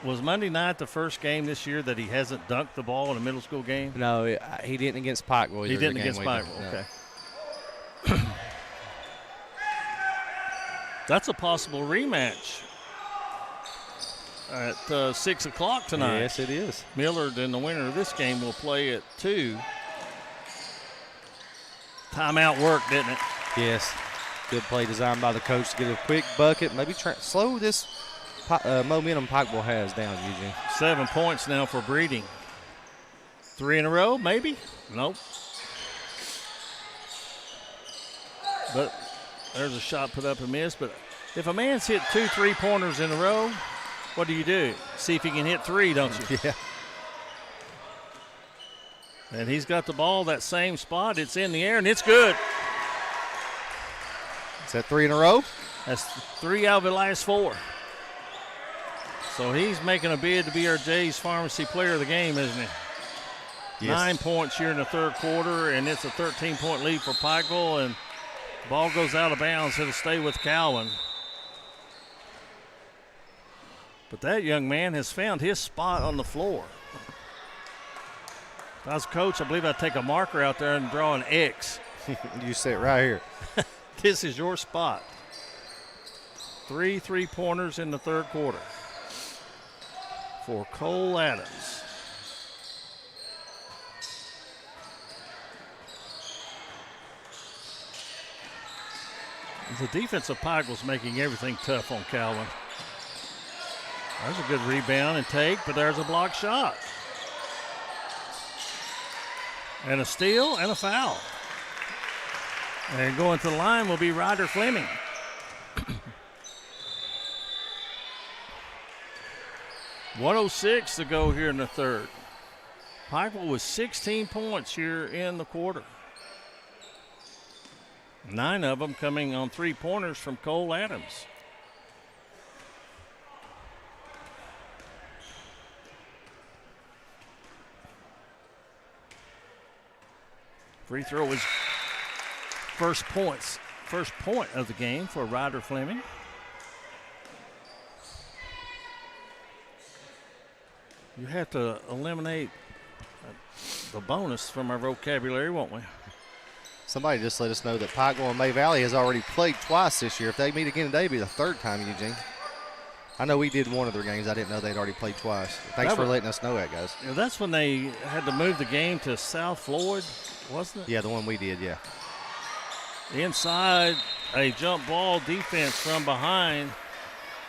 was Monday night the first game this year that he hasn't dunked the ball in a middle school game? No, he didn't against Pikeville. He didn't against Pikeville, okay. That's a possible rematch at 6 o'clock tonight. Yes, it is. Millard and the winner of this game will play at 2. Timeout worked, didn't it? Yes. Good play designed by the coach to get a quick bucket. Maybe slow this momentum Pikeville has down, Eugene. 7 points now for Breeding. 3 in a row, maybe? Nope. But there's a shot put up and missed. But if a man's hit 2 3-pointers in a row, what do? See if he can hit 3, don't you? Yeah. And he's got the ball that same spot. It's in the air, and it's good. Is that 3 in a row? That's 3 out of the last 4. So he's making a bid to be our Jay's Pharmacy Player of the Game, isn't he? Yes. 9 points here in the third quarter, and it's a 13-point lead for Pikeville, and the ball goes out of bounds. It'll stay with Cowan. But that young man has found his spot on the floor. If I was a coach, I believe I'd take a marker out there and draw an X. You sit right here. This is your spot. 3 3-pointers in the third quarter for Cole Adams. The defense of Pikeville's making everything tough on Cowan. There's a good rebound and take, but there's a block shot. And a steal and a foul. And going to the line will be Ryder Fleming. .106 to go here in the third. Pikeville with 16 points here in the quarter. 9 of them coming on 3-pointers from Cole Adams. Free throw is first point of the game for Ryder Fleming. You have to eliminate the bonus from our vocabulary, won't we? Somebody just let us know that Pikeville and May Valley has already played twice this year. If they meet again today, it'll be the third time, Eugene. I know we did one of their games. I didn't know they'd already played twice. Thanks for letting us know that, guys. Yeah, that's when they had to move the game to South Floyd, wasn't it? Yeah, the one we did, yeah. Inside, a jump ball defense from behind,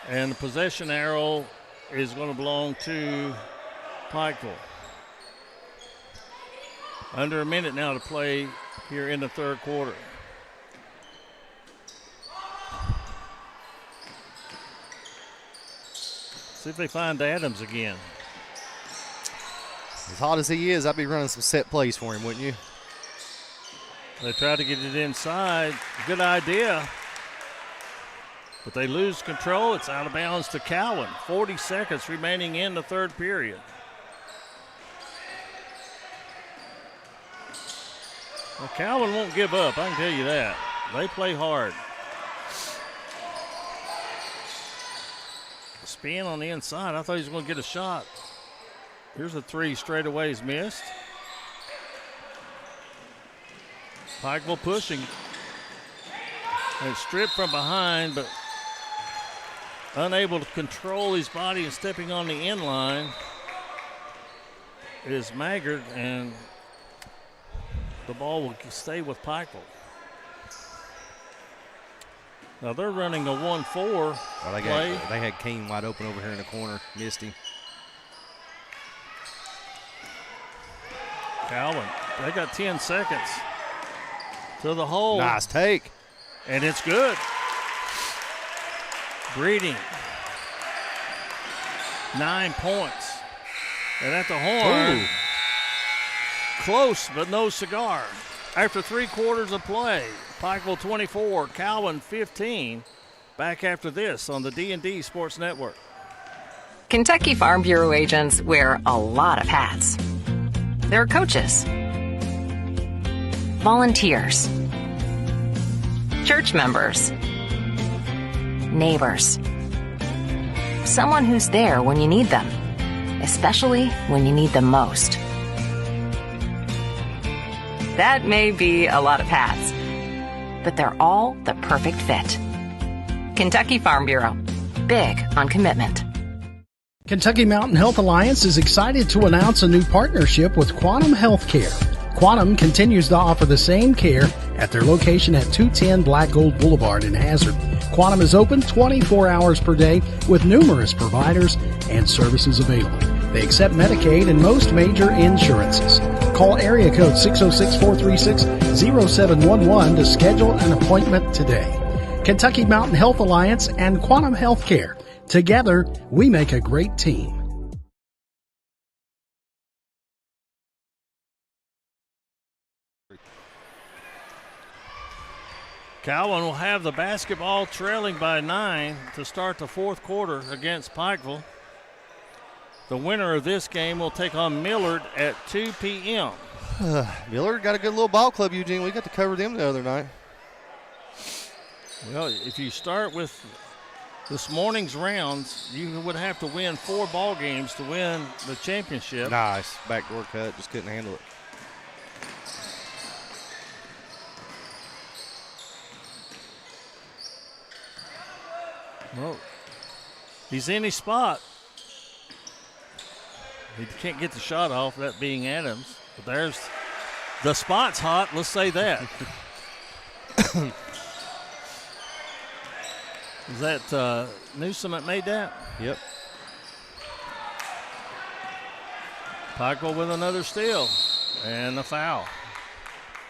and the possession arrow is going to belong to Pikeville. Under a minute now to play here in the third quarter. See if they find Adams again. As hot as he is, I'd be running some set plays for him, wouldn't you? They try to get it inside. Good idea. But they lose control. It's out of bounds to Cowan. 40 seconds remaining in the third period. Well, Cowan won't give up, I can tell you that. They play hard. Spin on the inside. I thought he was going to get a shot. Here's a 3 straight away. He's missed. Pikeville pushing. And stripped from behind, but unable to control his body and stepping on the end line. is Maggard, and the ball will stay with Pikeville. Now they're running a 1-4 play. They had Keene wide open over here in the corner. Missed him. Cowan, they got 10 seconds to the hole. Nice take. And it's good. Breeding. 9 points. And at the horn, close but no cigar. After 3 quarters of play, Pikeville 24, Cowan 15. Back after this on the D&D Sports Network. Kentucky Farm Bureau agents wear a lot of hats. They're coaches, volunteers, church members, neighbors, someone who's there when you need them, especially when you need them most. That may be a lot of hats, but they're all the perfect fit. Kentucky Farm Bureau, big on commitment. Kentucky Mountain Health Alliance is excited to announce a new partnership with Quantum Healthcare. Quantum continues to offer the same care at their location at 210 Black Gold Boulevard in Hazard. Quantum is open 24 hours per day with numerous providers and services available. They accept Medicaid and most major insurances. Call area code 606-436-0711 to schedule an appointment today. Kentucky Mountain Health Alliance and Quantum Healthcare. Together, we make a great team. Cowan will have the basketball trailing by 9 to start the fourth quarter against Pikeville. The winner of this game will take on Millard at 2 p.m. Millard got a good little ball club, Eugene. We got to cover them the other night. Well, if you start with this morning's rounds, you would have to win 4 ball games to win the championship. Nice. Backdoor cut. Just couldn't handle it. Well, he's in his spot. He can't get the shot off, that being Adams. But there's the spot's hot, let's say that. Is that Newsom that made that? Yep. Pikeville with another steal and a foul.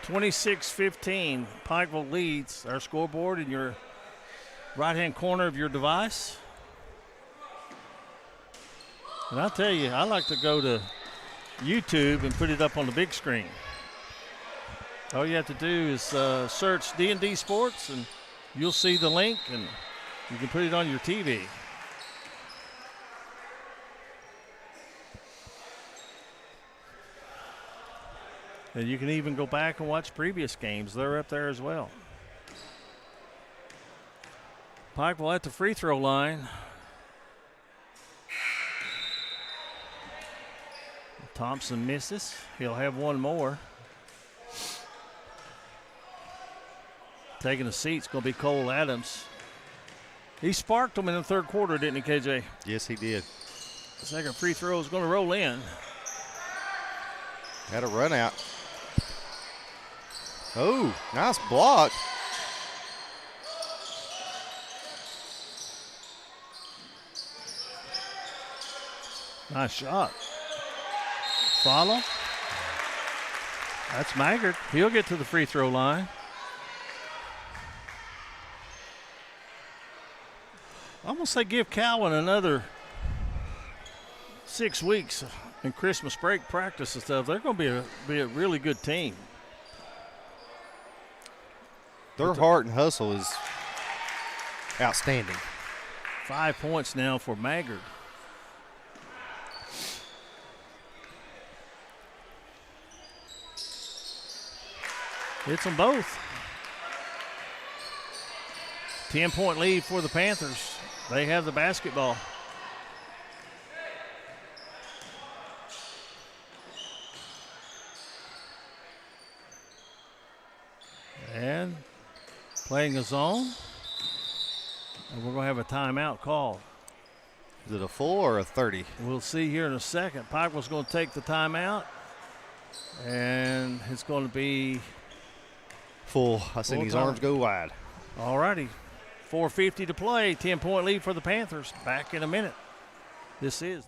26-15, Pikeville leads. Our scoreboard in your right-hand corner of your device. And I'll tell you, I like to go to YouTube and put it up on the big screen. All you have to do is search D&D Sports, and you'll see the link, and you can put it on your TV. And you can even go back and watch previous games. They're up there as well. Pikeville at the free throw line. Thompson misses. He'll have one more. Taking the seat's going to be Cole Adams. He sparked them in the third quarter, didn't he, KJ? Yes, he did. The second free throw is going to roll in. Had a run out. Oh, nice block. Nice shot. Follow. That's Maggard. He'll get to the free throw line. I'm going to say give Cowan another 6 weeks in Christmas break practice and stuff. They're going to be a really good team. Their heart and hustle is outstanding. 5 points now for Maggard. Hits them both. 10-point lead for the Panthers. They have the basketball. And playing a zone. And we're going to have a timeout call. Is it a full or a 30? We'll see here in a second. Pikeville's going to take the timeout, and it's going to be full. I seen his arms go wide. All righty. 4:50 to play. 10-point lead for the Panthers. Back in a minute. This is.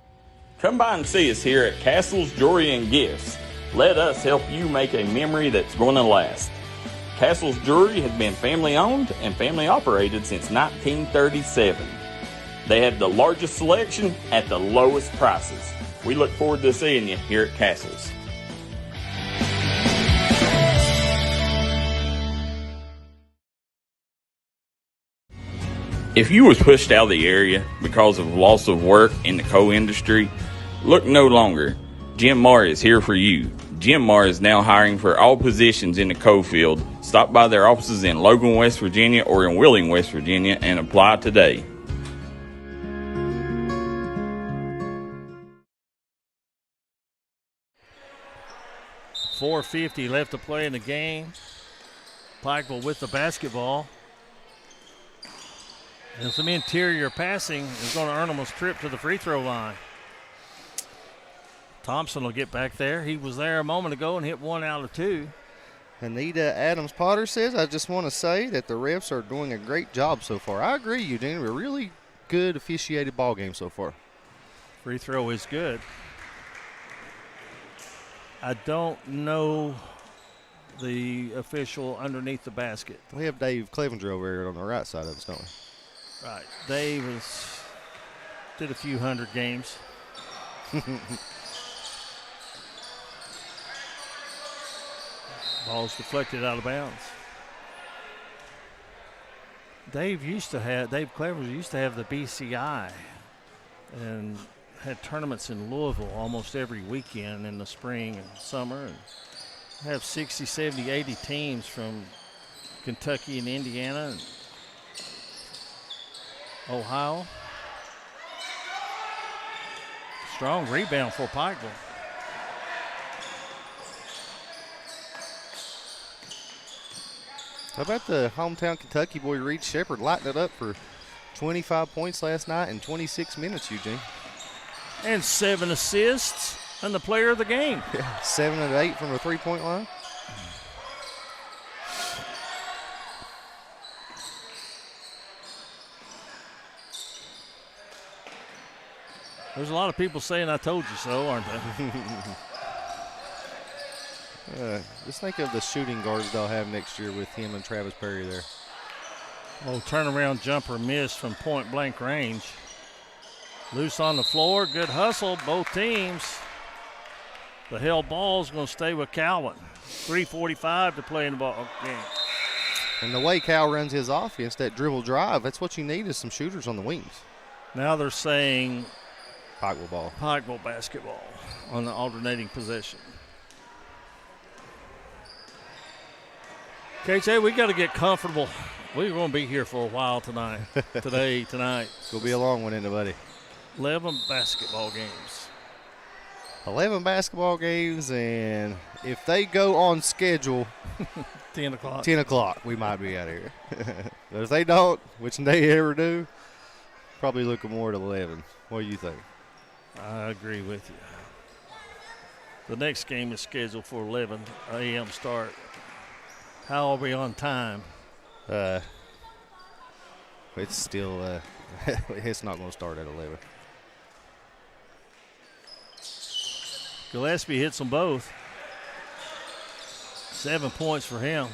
Come by and see us here at Castle's Jewelry and Gifts. Let us help you make a memory that's going to last. Castle's Jewelry has been family owned and family operated since 1937. They have the largest selection at the lowest prices. We look forward to seeing you here at Castle's. If you was pushed out of the area because of loss of work in the coal industry, look no longer. Jim Marr is here for you. Jim Marr is now hiring for all positions in the coal field. Stop by their offices in Logan, West Virginia or in Wheeling, West Virginia and apply today. .450 left to play in the game. Pikeville with the basketball. And some interior passing is going to earn them a trip to the free throw line. Thompson will get back there. He was there a moment ago and hit 1 out of 2. Anita Adams-Potter says, I just want to say that the refs are doing a great job so far. I agree, Eugene. A really good officiated ball game so far. Free throw is good. I don't know the official underneath the basket. We have Dave Clevenger over here on the right side of us, don't we? Right. Dave did a few hundred games. Ball's deflected out of bounds. Dave Clevenger used to have the BCI and had tournaments in Louisville almost every weekend in the spring and summer, and have 60, 70, 80 teams from Kentucky and Indiana and Ohio. Strong rebound for Pikeville. How about the hometown Kentucky boy Reed Shepard lighting it up for 25 points last night in 26 minutes, Eugene? And 7 assists and the player of the game. Yeah, 7 of 8 from the three-point line. There's a lot of people saying I told you so, aren't there? Just think of the shooting guards they'll have next year with him and Travis Perry there. Oh, turnaround jumper missed from point blank range. Loose on the floor, good hustle, both teams. The held ball's going to stay with Cowan. 3:45 to play in the ball game. And the way Cal runs his offense, that dribble drive, that's what you need is some shooters on the wings. Now they're saying Pikeville ball. Pikeville basketball on the alternating possession. KJ, we got to get comfortable. We're going to be here for a while tonight. Tonight. It's going to be a long one, isn't it, buddy? 11 basketball games. 11 basketball games, and if they go on schedule, 10 o'clock. 10 o'clock, we might be out of here. But if they don't, which they ever do, probably looking more at 11. What do you think? I agree with you. The next game is scheduled for 11 a.m. start. How are we on time? It's still, it's not going to start at 11. Gillespie hits them both. 7 points for him.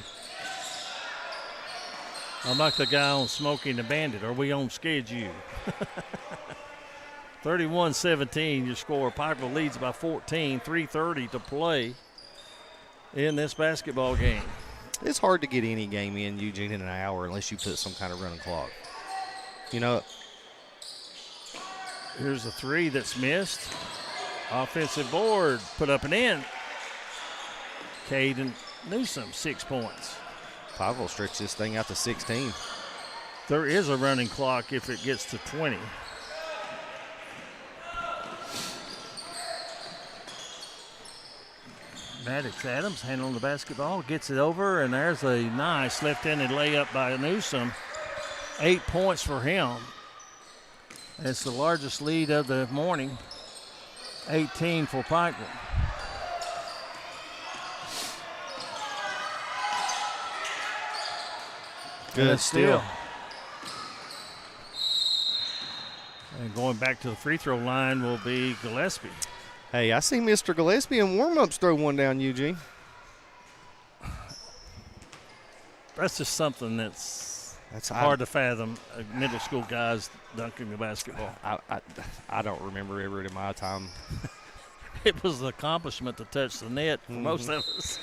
I'm like the guy on Smokey and the Bandit. Are we on schedule? 31-17 your score. Pikeville leads by 14. 3:30 to play in this basketball game. It's hard to get any game in, Eugene, in an hour unless you put some kind of running clock. You know. Here's a three that's missed. Offensive board, put up and in. Caden Newsom, 6 points. Pikeville stretch this thing out to 16. There is a running clock if it gets to 20. Maddox Adams handling the basketball, gets it over, and there's a nice left-handed layup by Newsom. 8 points for him. It's the largest lead of the morning, 18 for Pikeville. Good steal. And going back to the free throw line will be Gillespie. Hey, I see Mr. Gillespie in warm-ups throw one down, Eugene. That's just something that's hard to fathom. Middle school guys dunking the basketball. I don't remember ever in my time. It was an accomplishment to touch the net for most of us.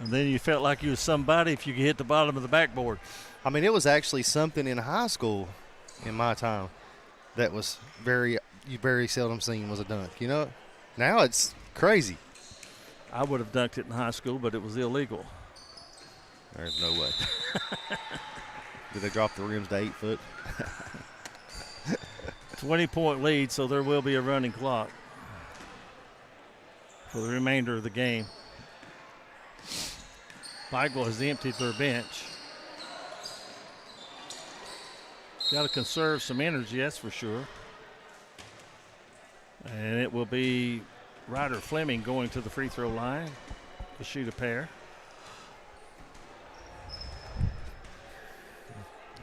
And then you felt like you was somebody if you could hit the bottom of the backboard. I mean, it was actually something in high school in my time that was very seldom seen was a dunk. You know, now it's crazy. I would have dunked it in high school, but it was illegal. There's no way. Did they drop the rims to 8 foot? 20-point lead, so there will be a running clock for the remainder of the game. Pikeville has emptied their bench. Got to conserve some energy, that's for sure. And it will be Ryder Fleming going to the free throw line to shoot a pair.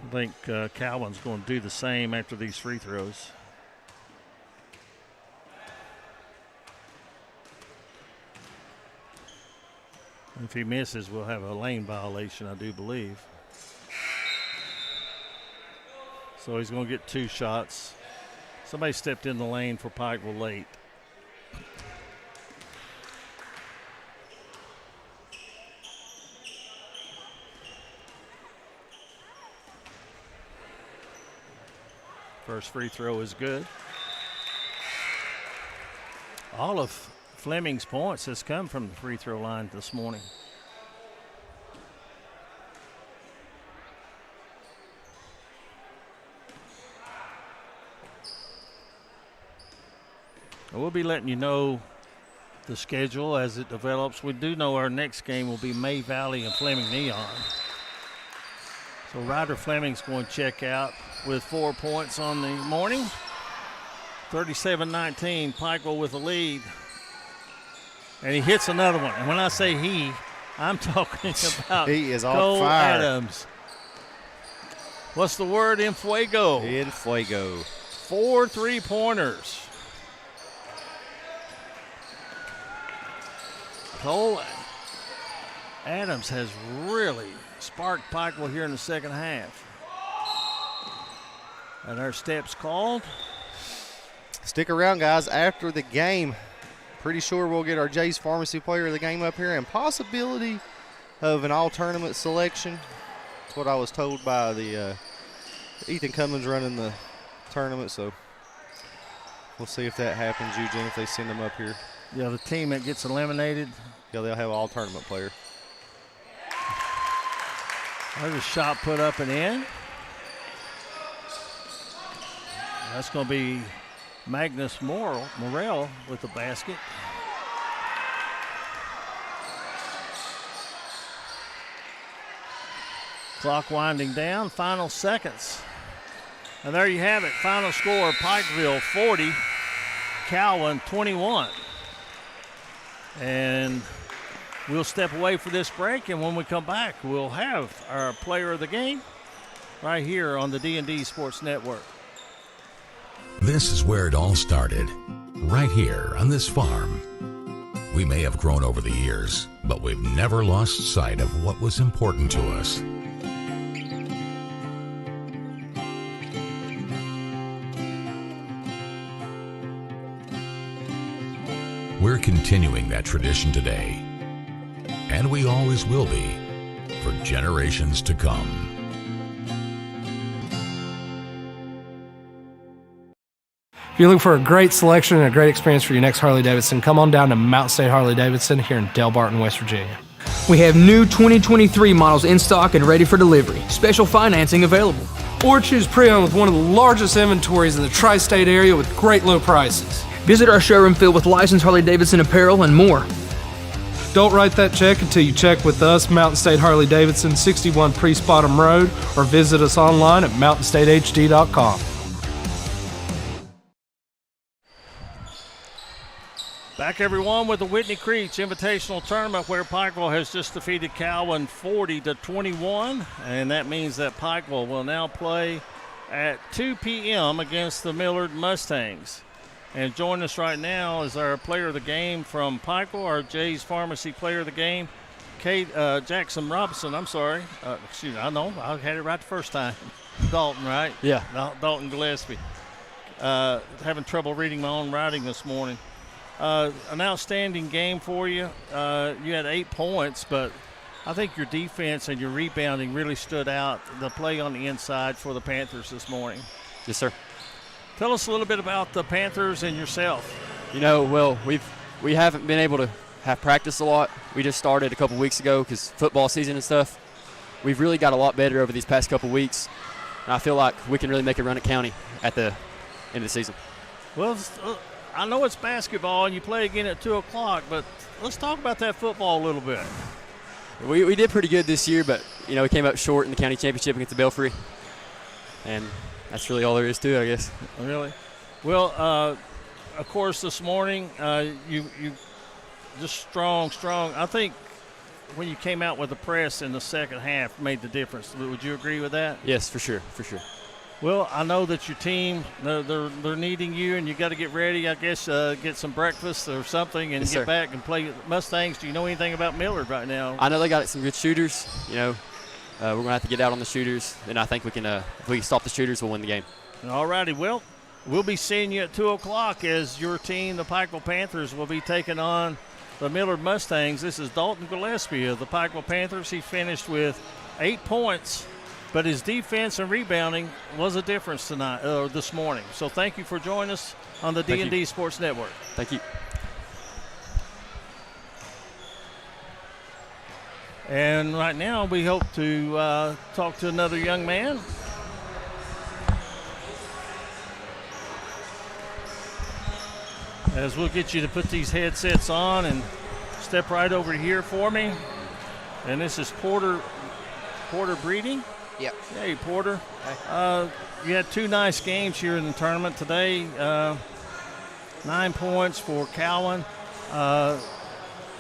I think Cowan's going to do the same after these free throws. If he misses, we'll have a lane violation, I do believe. So he's going to get 2 shots. Somebody stepped in the lane for Pikeville late. First free throw is good. All of Fleming's points has come from the free throw line this morning. We'll be letting you know the schedule as it develops. We do know our next game will be May Valley and Fleming Neon. So Ryder Fleming's going to check out with 4 points on the morning. 37-19, Pikeville with the lead. And he hits another one. And when I say he, I'm talking about he is on Cole fire. Adams. What's the word? En fuego. En fuego. 4 3-pointers. Cole Adams has really sparked Pikeville here in the second half. And our steps called. Stick around, guys, after the game. Pretty sure we'll get our Jay's Pharmacy Player of the Game up here and possibility of an all-tournament selection. That's what I was told by the Ethan Cummins running the tournament, so we'll see if that happens, Eugene, if they send them up here. Yeah, the team that gets eliminated. Yeah, they'll have an all-tournament player. There's a shot put up and in. That's going to be Magnus Morrell with the basket. Clock winding down, final seconds. And there you have it, final score, Pikeville 40, Cowan 21. And we'll step away for this break, and when we come back, we'll have our player of the game right here on the D&D Sports Network. This is where it all started, right here on this farm. We may have grown over the years, but we've never lost sight of what was important to us. We're continuing that tradition today, and we always will be for generations to come. If you're looking for a great selection and a great experience for your next Harley-Davidson, come on down to Mountain State Harley-Davidson here in Del Barton, West Virginia. We have new 2023 models in stock and ready for delivery. Special financing available. Or choose pre-owned with one of the largest inventories in the tri-state area with great low prices. Visit our showroom filled with licensed Harley-Davidson apparel and more. Don't write that check until you check with us, Mountain State Harley Davidson, 61 Priest Bottom Road, or visit us online at mountainstatehd.com. Back, everyone, with the Whitney Creech Invitational Tournament, where Pikeville has just defeated Cowan 40-21, and that means that Pikeville will now play at 2 p.m. against the Millard Mustangs. And joining us right now is our player of the game from Pikeville, our Jay's Pharmacy player of the game, Jackson Robinson. I'm sorry. I know. I had it right the first time. Dalton, right? Yeah. Dalton Gillespie. Having trouble reading my own writing this morning. An outstanding game for you. You had 8 points, but I think your defense and your rebounding really stood out. The play on the inside for the Panthers this morning. Yes, sir. Tell us a little bit about the Panthers and yourself. Well, we haven't been able to have practice a lot. We just started a couple weeks ago because football season and stuff. We've really got a lot better over these past couple weeks, and I feel like we can really make a run at county at the end of the season. Well, I know it's basketball and you play again at 2 o'clock, but let's talk about that football a little bit. We did pretty good this year, but, we came up short in the county championship against the Belfry, and that's really all there is to it, I guess. Really? Well, of course, this morning you just strong. I think when you came out with the press in the second half made the difference. Would you agree with that? Yes, for sure. Well, I know that your team, they're needing you, and you got to get ready, I guess, get some breakfast or something and get back and play Mustangs. Do you know anything about Millard right now? I know they got some good shooters. We're going to have to get out on the shooters, and I think we can, if we can stop the shooters, we'll win the game. All righty. Well, we'll be seeing you at 2 o'clock as your team, the Pikeville Panthers, will be taking on the Millard Mustangs. This is Dalton Gillespie of the Pikeville Panthers. He finished with 8 points. But his defense and rebounding was a difference this morning. So thank you for joining us on the D&D Sports Network. Thank you. And right now we hope to talk to another young man. As we'll get you to put these headsets on and step right over here for me. And this is Porter Breeding. Yep. Hey, Porter. You had 2 nice games here in the tournament today. 9 points for Cowan.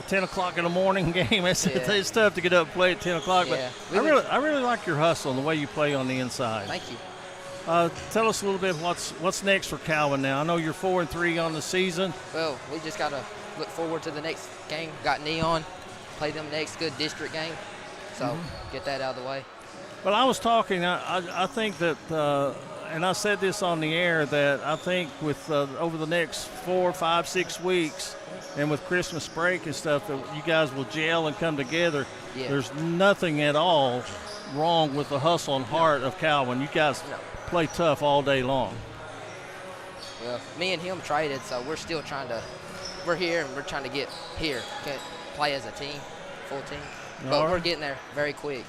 10 o'clock in the morning game. It's tough to get up and play at 10 o'clock. Yeah. But I really like your hustle and the way you play on the inside. Thank you. Tell us a little bit what's next for Cowan now. I know you're 4-3 on the season. Well, we just got to look forward to the next game. Got Neon. Play them next good district game. So get that out of the way. Well, I was talking, I think that, and I said this on the air, that I think with over the next 4, 5, 6 weeks and with Christmas break and stuff, that you guys will gel and come together. Yeah. There's nothing at all wrong with the hustle and heart of Cowan. You guys play tough all day long. Well, me and him traded, so we're still we're here and we're trying to get here, play as a team, full team. But we're getting there very quick.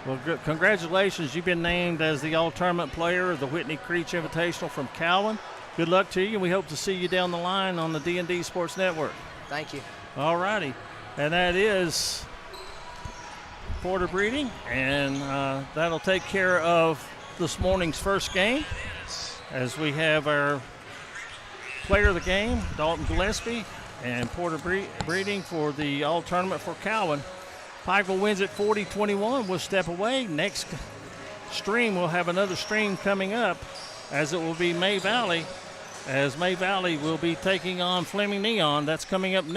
Well, good. Congratulations. You've been named as the all-tournament player of the Whitney Creech Invitational from Cowan. Good luck to you, and we hope to see you down the line on the D&D Sports Network. Thank you. All righty. And that is Porter Breeding, and that'll take care of this morning's first game as we have our player of the game, Dalton Gillespie, and Porter Breeding for the all-tournament for Cowan. Pikeville wins at 40-21. We'll step away. Next stream, we'll have another stream coming up, as it will be May Valley, as May Valley will be taking on Fleming Neon. That's coming up next.